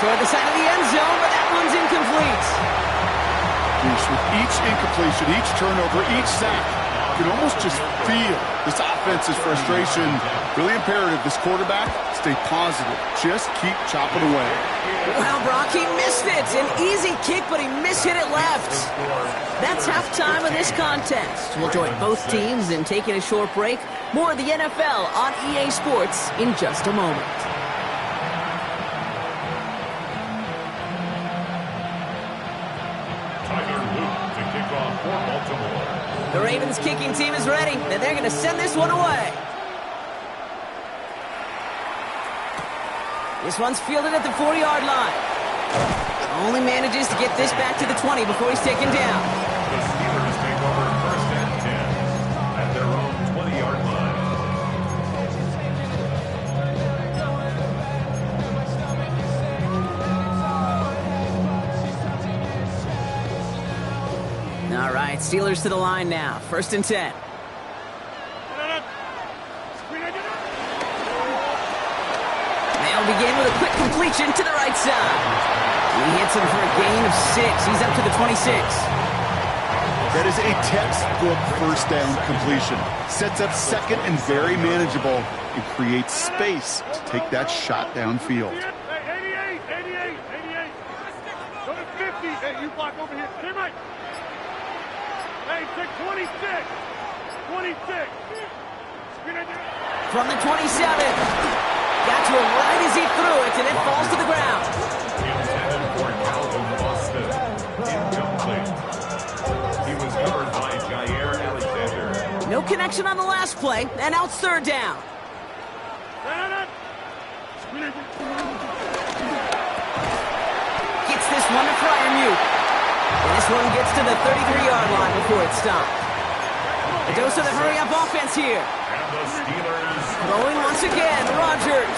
Toward the side of the end zone, but that one's incomplete. With each incompletion, each turnover, each sack, can almost just feel this offense's frustration. Really imperative, this quarterback, stay positive. Just keep chopping away. Well, Brock, he missed it. An easy kick, but he mishit it left. That's halftime of this contest. We'll join both teams in taking a short break. More of the NFL on EA Sports in just a moment. The Ravens kicking team is ready, and they're going to send this one away. This one's fielded at the 40-yard line. Only manages to get this back to the 20 before he's taken down. The Steelers take over first and 10 at their own 20-yard line. All right, Steelers to the line now. First and 10. They'll begin with a quick completion to the right side. He hits him for a gain of 6. He's up to the 26. That is a textbook first down completion. Sets up second and very manageable and creates space to take that shot downfield. Hey, 88. Go to 50. Hey, you block over here. Stay right. Hey, take 26. From the 27. Got to him right as he threw it, and it falls to the ground. Intended for Calvin Boston. Incomplete. He was covered by Jair Alexander. No connection on the last play, and now it's third down. Gets this one to Fryermuth. And this one gets to the 33-yard line before it's stopped. A dose of the hurry-up offense here. And the Steelers Throwing once again, Rodgers.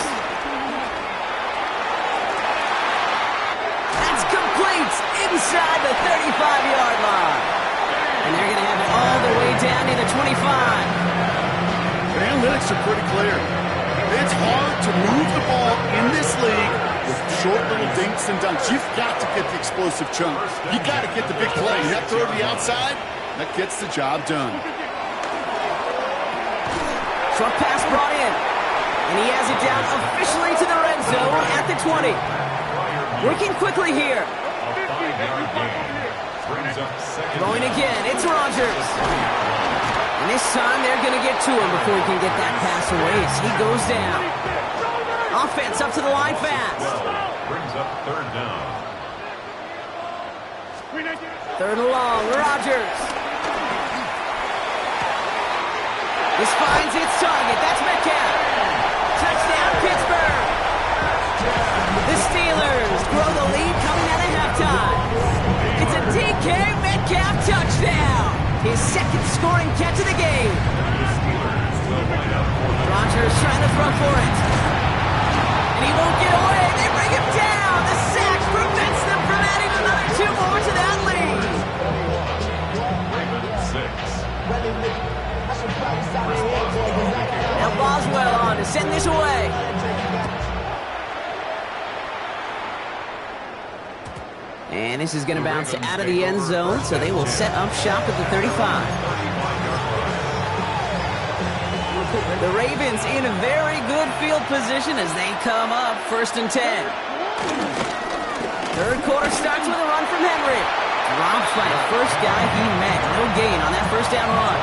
That's complete inside the 35-yard line. And they're going to have it all the way down to the 25. The analytics are pretty clear. It's hard to move the ball in this league with short little dinks and dunks. You've got to get the explosive chunk. You got to get the big play. And that throw to the outside, that gets the job done. Short pass brought in. And he has it down officially to the red zone at the 20. Working quickly here. a 5-yard gain. Brings up second. Throwing again. It's Rodgers. And this time they're going to get to him before he can get that pass away as he goes down. Offense up to the line fast. Brings up third down. Third and long. Rodgers. This finds its target. That's Metcalf. Touchdown, Pittsburgh. The Steelers grow the lead coming out of halftime. It's a DK Metcalf touchdown. His second scoring catch of the game. Rodgers trying to throw for it. And he won't get away. They bring him down. The sack prevents them from adding another 2 more to that lead. Ravens 6. Now Boswell on to send this away. And this is going to bounce out of the end zone, so they will set up shop at the 35. The Ravens in a very good field position as they come up first and 10. Third quarter starts with a run from Henry. Drops by the first guy he met. No gain on that first down run.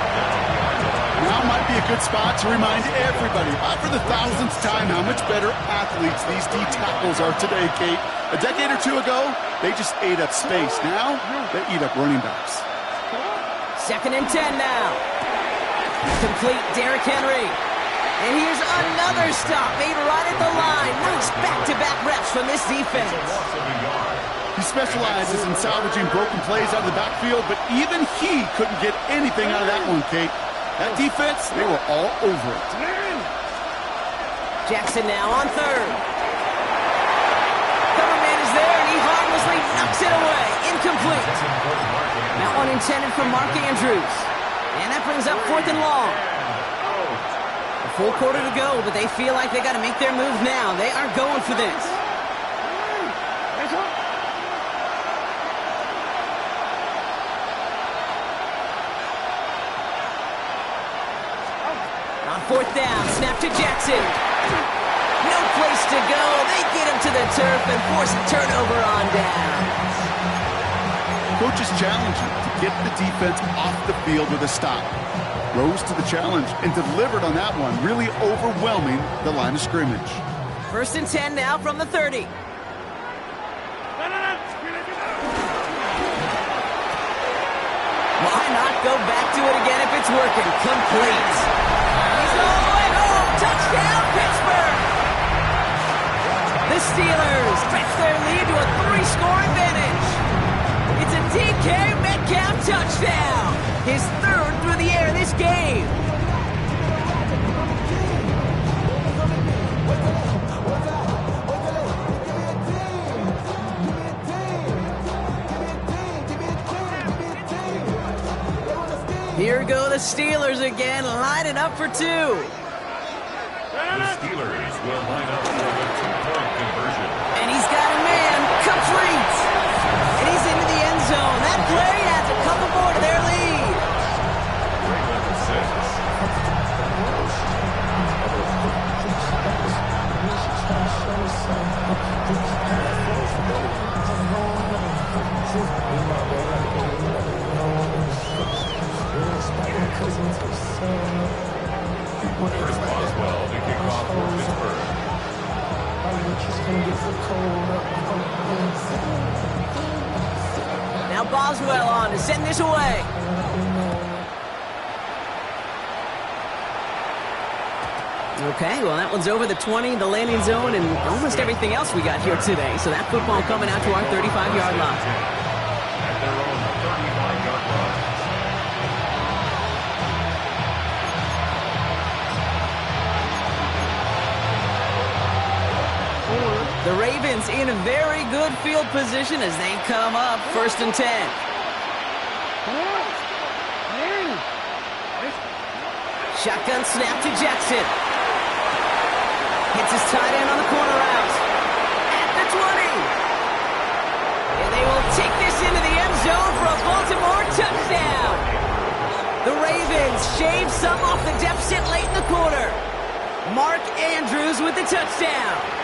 Now might be a good spot to remind everybody, about for the thousandth time, how much better athletes these D tackles are today, Kate. A decade or two ago, they just ate up space. Now, they eat up running backs. Second and 10 now. Complete Derrick Henry. And here's another stop made right at the line. Nice back-to-back reps from this defense. He specializes in salvaging broken plays out of the backfield, but even he couldn't get anything out of that one, Kate. That defense, they were all over it. Jackson now on third. Cover man is there, and he harmlessly knocks it away. Incomplete. That one intended for Mark Andrews. And that brings up fourth and long. A full quarter to go, but they feel like they got to make their move now. They are going for this. 4th down. Snap to Jackson. No place to go. They get him to the turf and force a turnover on down. Coach is challenging to get the defense off the field with a stop. Rose to the challenge and delivered on that one, really overwhelming the line of scrimmage. 1st and 10 now from the 30. Why not go back to it again if it's working? Complete. He's all the way home. Touchdown, Pittsburgh. The Steelers stretch their lead to a 3-score advantage. It's a DK Metcalf touchdown. His 3rd through the air this game. Here go the Steelers again, lining up for 2. The Steelers will line up for the 2-point conversion. And he's got a man, complete. And he's into the end zone. That play adds a couple more to their lead. Ravens 6. Here's Boswell to kick off for Pittsburgh. Now Boswell on to send this away. Okay, well that one's over the 20, the landing zone, and almost everything else we got here today. So that football coming out to our 35-yard line. At their own 35-yard line. The Ravens in a very good field position as they come up 1st and 10. Shotgun snap to Jackson. Hits his tight end on the corner out. At the 20. And they will take this into the end zone for a Baltimore touchdown. The Ravens shave some off the deficit late in the quarter. Mark Andrews with the touchdown.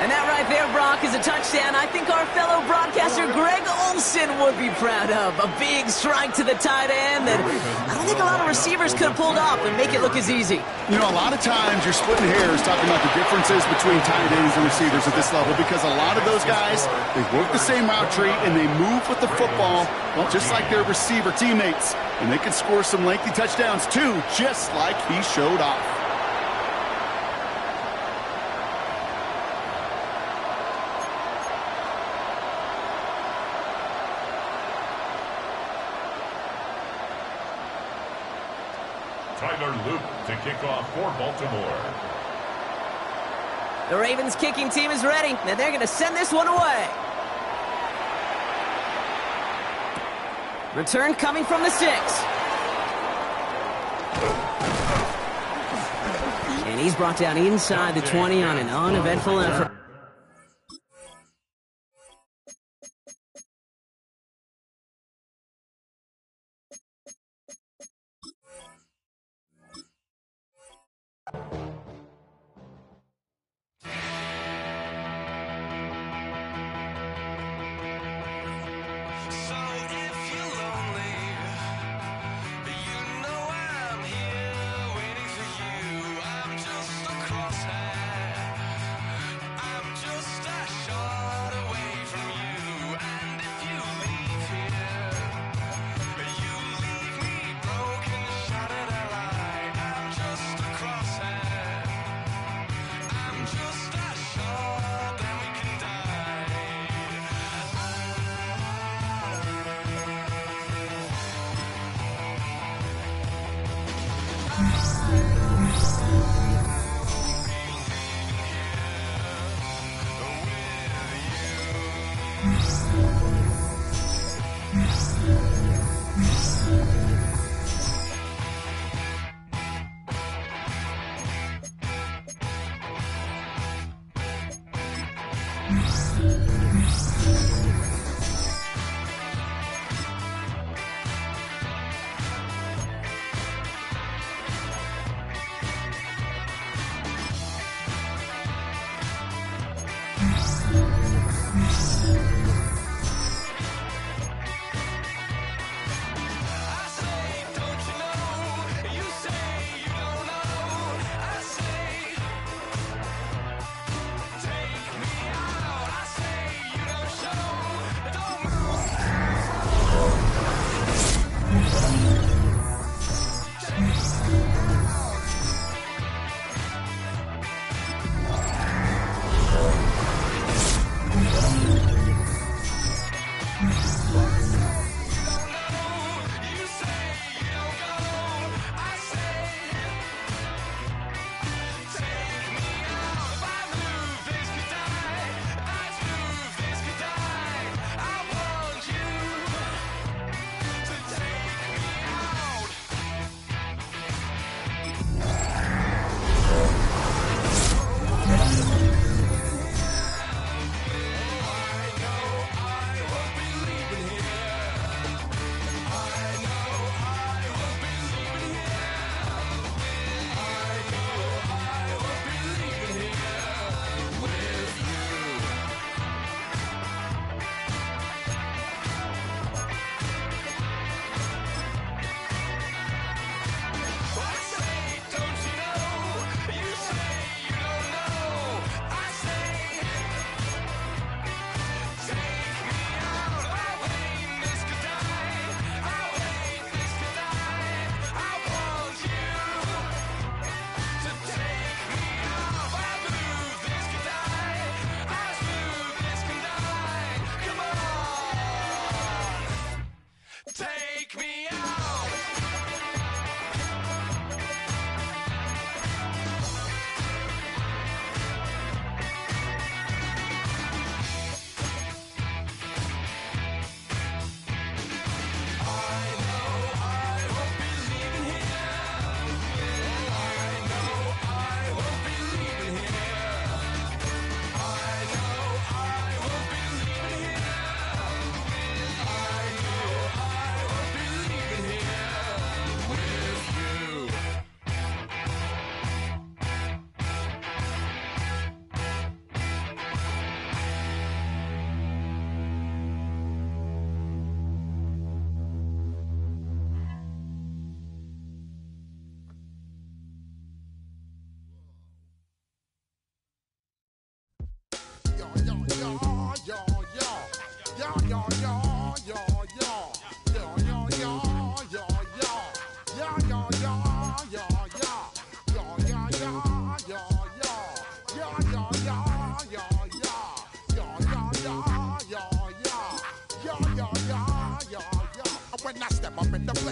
And that right there, Brock, is a touchdown I think our fellow broadcaster Greg Olson would be proud of. A big strike to the tight end that I don't think a lot of receivers could have pulled off and make it look as easy. You know, a lot of times you're splitting hairs talking about the differences between tight ends and receivers at this level because a lot of those guys, they work the same route tree and they move with the football, well, just like their receiver teammates. And they can score some lengthy touchdowns too, just like he showed off. Tyler Luke to kick off for Baltimore. The Ravens kicking team is ready, and they're going to send this one away. Return coming from the 6. And he's brought down inside the 20 on an uneventful effort.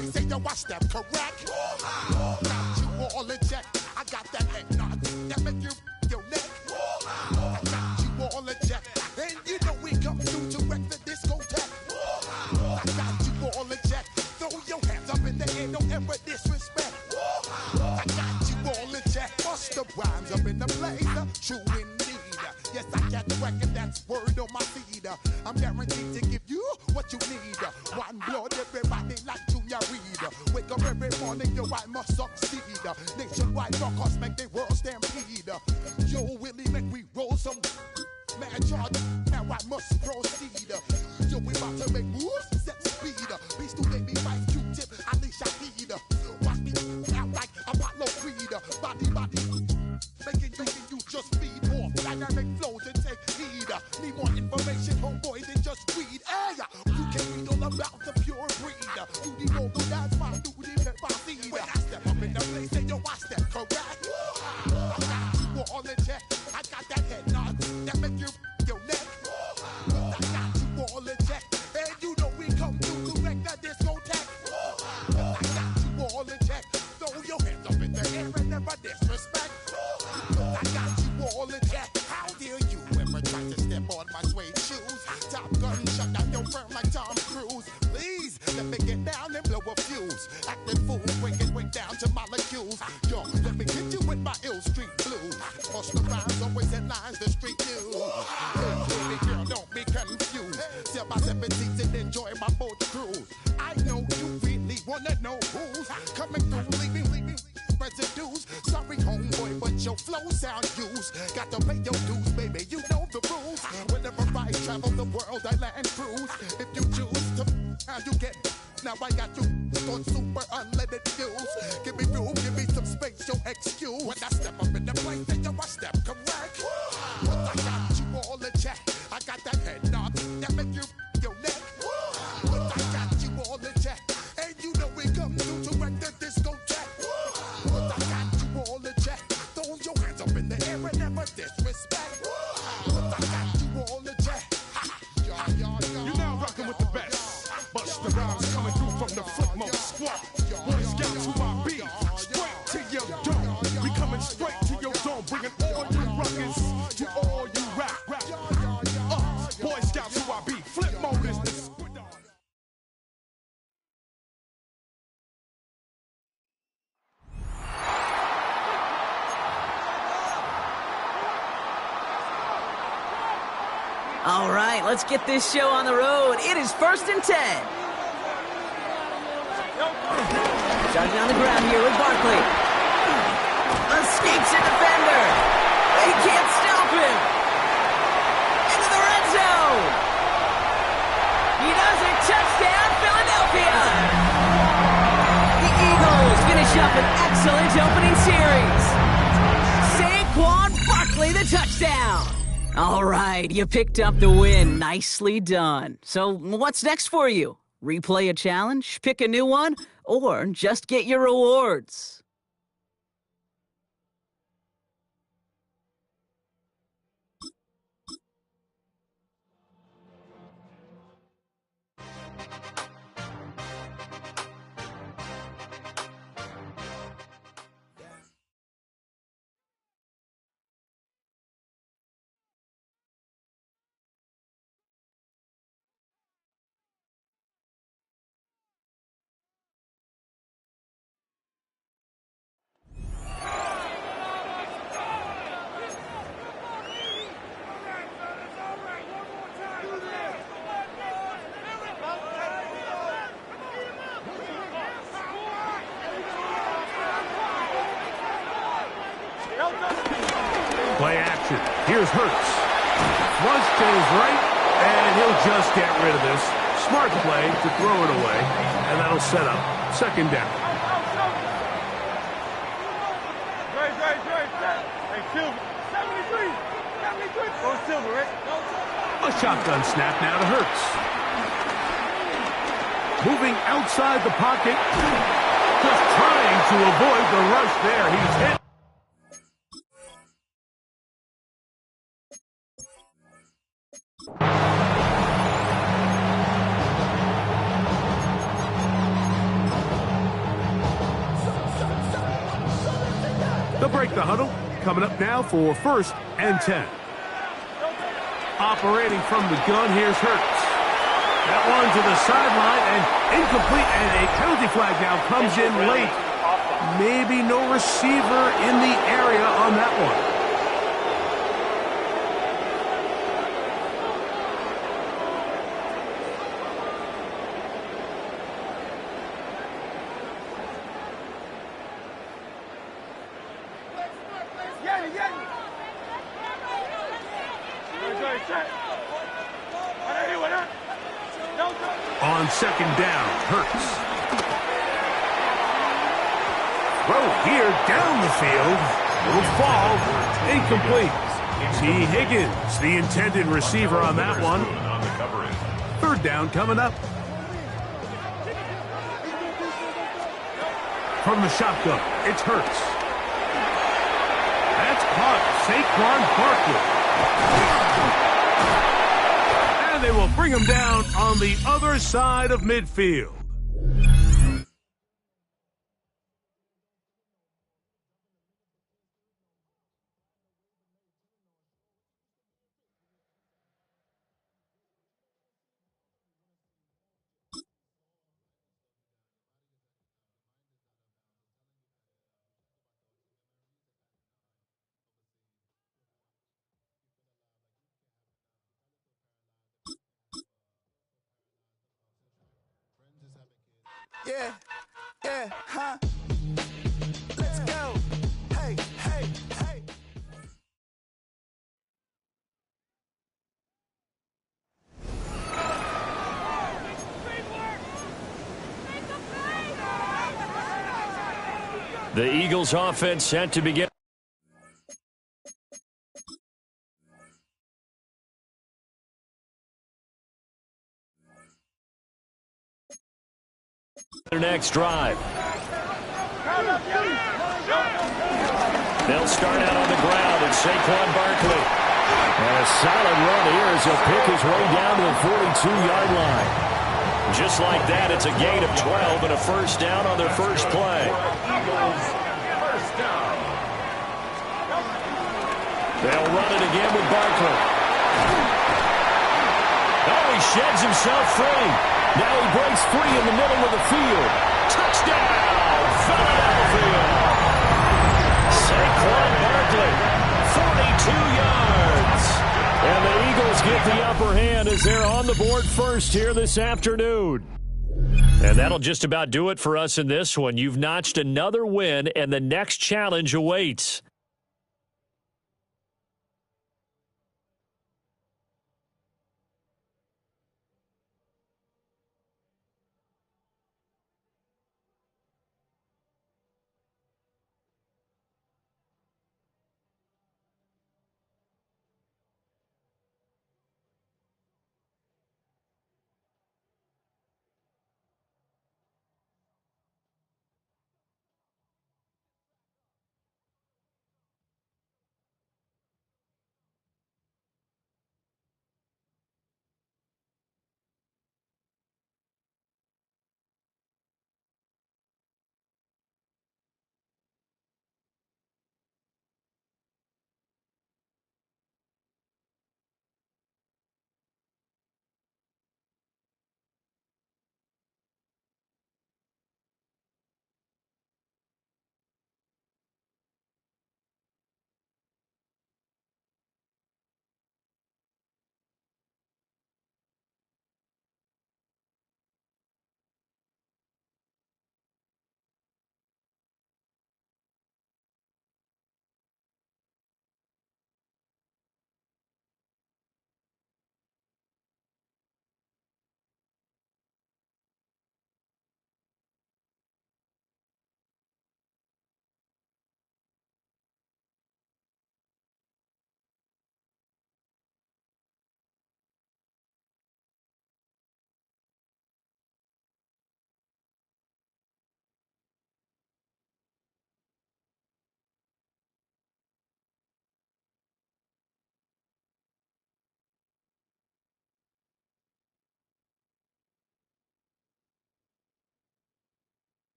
place, say yo, I step correct. Got you all in check. I got that head nod that make you your neck. I got you all in check. And you know we come through to wreck the discotheque. I got you all in check. Throw your hands up in the air, don't ever disrespect. I got you all in check. Bust the rhymes up in the place, true indeed. Yes, I got the record, that's word on my feed. I'm guaranteed to give you what you need. One blood, everybody like Junior Reed. Wake up every morning, yo, I must succeed. Nationwide rockers make the world stampede. Yo, Willie, make we roll some mad charge. Now I must proceed. Yo, we about to make moves, set speed. Beast to baby, fight Q-tip, Alicia Heed. Watch me out like Apollo Creed. Body, making you just feed off dynamic flows and take heed. Need more information, homeboy, than just read. Hey, you can read all about the pure breed. You need more, that's my duty, if I see. When I step up in the place, say yo, I step correct. I got you all in check. I got that head nod that make you your neck. I got you all in check. And you know we come through to wreck the discotheque. I got you all in check. Throw your hands up in the air and never disrespect. I got you all in check. How dare you ever try to step on my suede shoes? Top Gun shut down your firm like Tom Cruise. Please let me get down and blow a fuse. Acting fool, breaking way down to molecules. Yo, let me hit you with my ill street blues. Bust the rhymes, always headlines the street news. Baby girl, don't be confused. Sell my 17s and enjoy my boat cruise. I know you really wanna know who's coming through, leaving residues. Sorry, homeboy, but your flow sound used. Got to pay your dues, baby. You know the rules. Whenever I travel the world, I land cruise. If you choose to, how you get. Now I got you on super unleaded fuels. Give me room, give me some space, your excuse. When I step up in the place, then yo, I step correct. But I got you all in check. I got that head nod that make you your neck. But I got you all in check. And you know we come through to wreck the discotheque. But I got you all in check. Throw your hands up in the air and never disrespect. But I got you all in check. You're now rocking with the best. Bust the rhymes coming through from the footmost squad. Boy Scouts who I be, straight to your dome. We coming straight to your dome, bringing all you ruckus to all you rap. Boy Scouts who I be, flip mode is the All right, let's get this show on the road. It is 1st and 10. Jogging on the ground here with Barkley. Escapes a defender. They can't stop him. Into the red zone. He does it. Touchdown, Philadelphia. The Eagles finish up an excellent opening series. Saquon Barkley, the touchdown. All right, you picked up the win. Nicely done. So what's next for you? Replay a challenge, pick a new one, or just get your rewards? play action. Here's Hurts. Flush to his right, and he'll just get rid of this. Smart play to throw it away, and that'll set up 2nd down. Hey, Silver. 73. Go Silver, right? A shotgun snap now to Hurts. Moving outside the pocket. Just trying to avoid the rush there. He's hit. break the huddle. Coming up now for 1st and 10. Operating from the gun, here's Hurts. That one to the sideline and incomplete, and a penalty flag now comes in late. Maybe no receiver in the area on that one. On 2nd down, Hurts. Throw here down the field. Little fall. Incomplete. T. Higgins, the intended receiver on that one. 3rd down coming up. From the shotgun, it's Hurts. That's caught. Saquon Barkley. And they will bring him down on the other side of midfield. Yeah, huh? Let's go. Hey, hey, hey. The Eagles offense set to begin. Their next drive. They'll start out on the ground. It's Saquon Barkley. And a solid run here as he'll pick his way down to the 42-yard line. Just like that, it's a gain of 12 and a 1st down on their first play. They'll run it again with Barkley. Oh, he sheds himself free. Now he breaks free in the middle of the field. Touchdown, Philadelphia. Saquon Barkley, 42 yards. And the Eagles get the upper hand as they're on the board first here this afternoon. And that'll just about do it for us in this one. You've notched another win, and the next challenge awaits.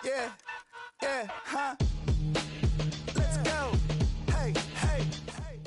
Yeah, yeah, huh? Let's go. Hey, hey, hey.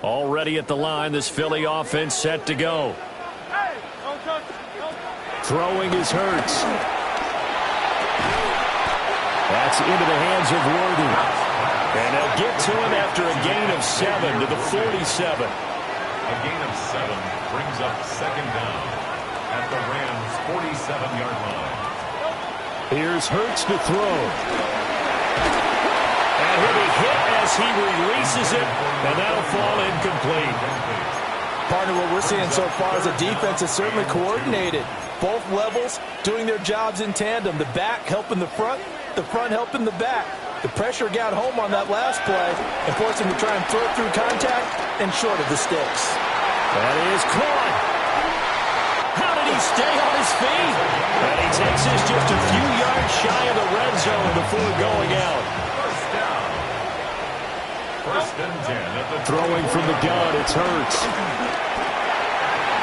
Already at the line, this Philly offense set to go. Throwing is Hurts. That's into the hands of Worthy. And they'll get to him after a gain of 7 to the 47. A gain of 7 brings up second down at the Rams' 47-yard line. Here's Hurts to throw. And he'll be hit as he releases it, and that'll fall incomplete. Partner, what we're seeing so far is the defense is certainly coordinated. Both levels doing their jobs in tandem. The back helping the front helping the back. The pressure got home on that last play and forced him to try and throw it through contact and short of the sticks. That is caught. How did he stay on his feet? And he takes this just a few yards shy of the red zone before going out. First and 10 at the Throwing from the gun, it's Hurts.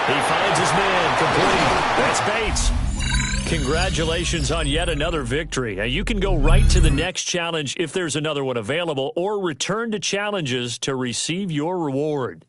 He finds his man complete. That's Bates. Congratulations on yet another victory. Now, you can go right to the next challenge if there's another one available, or return to challenges to receive your reward.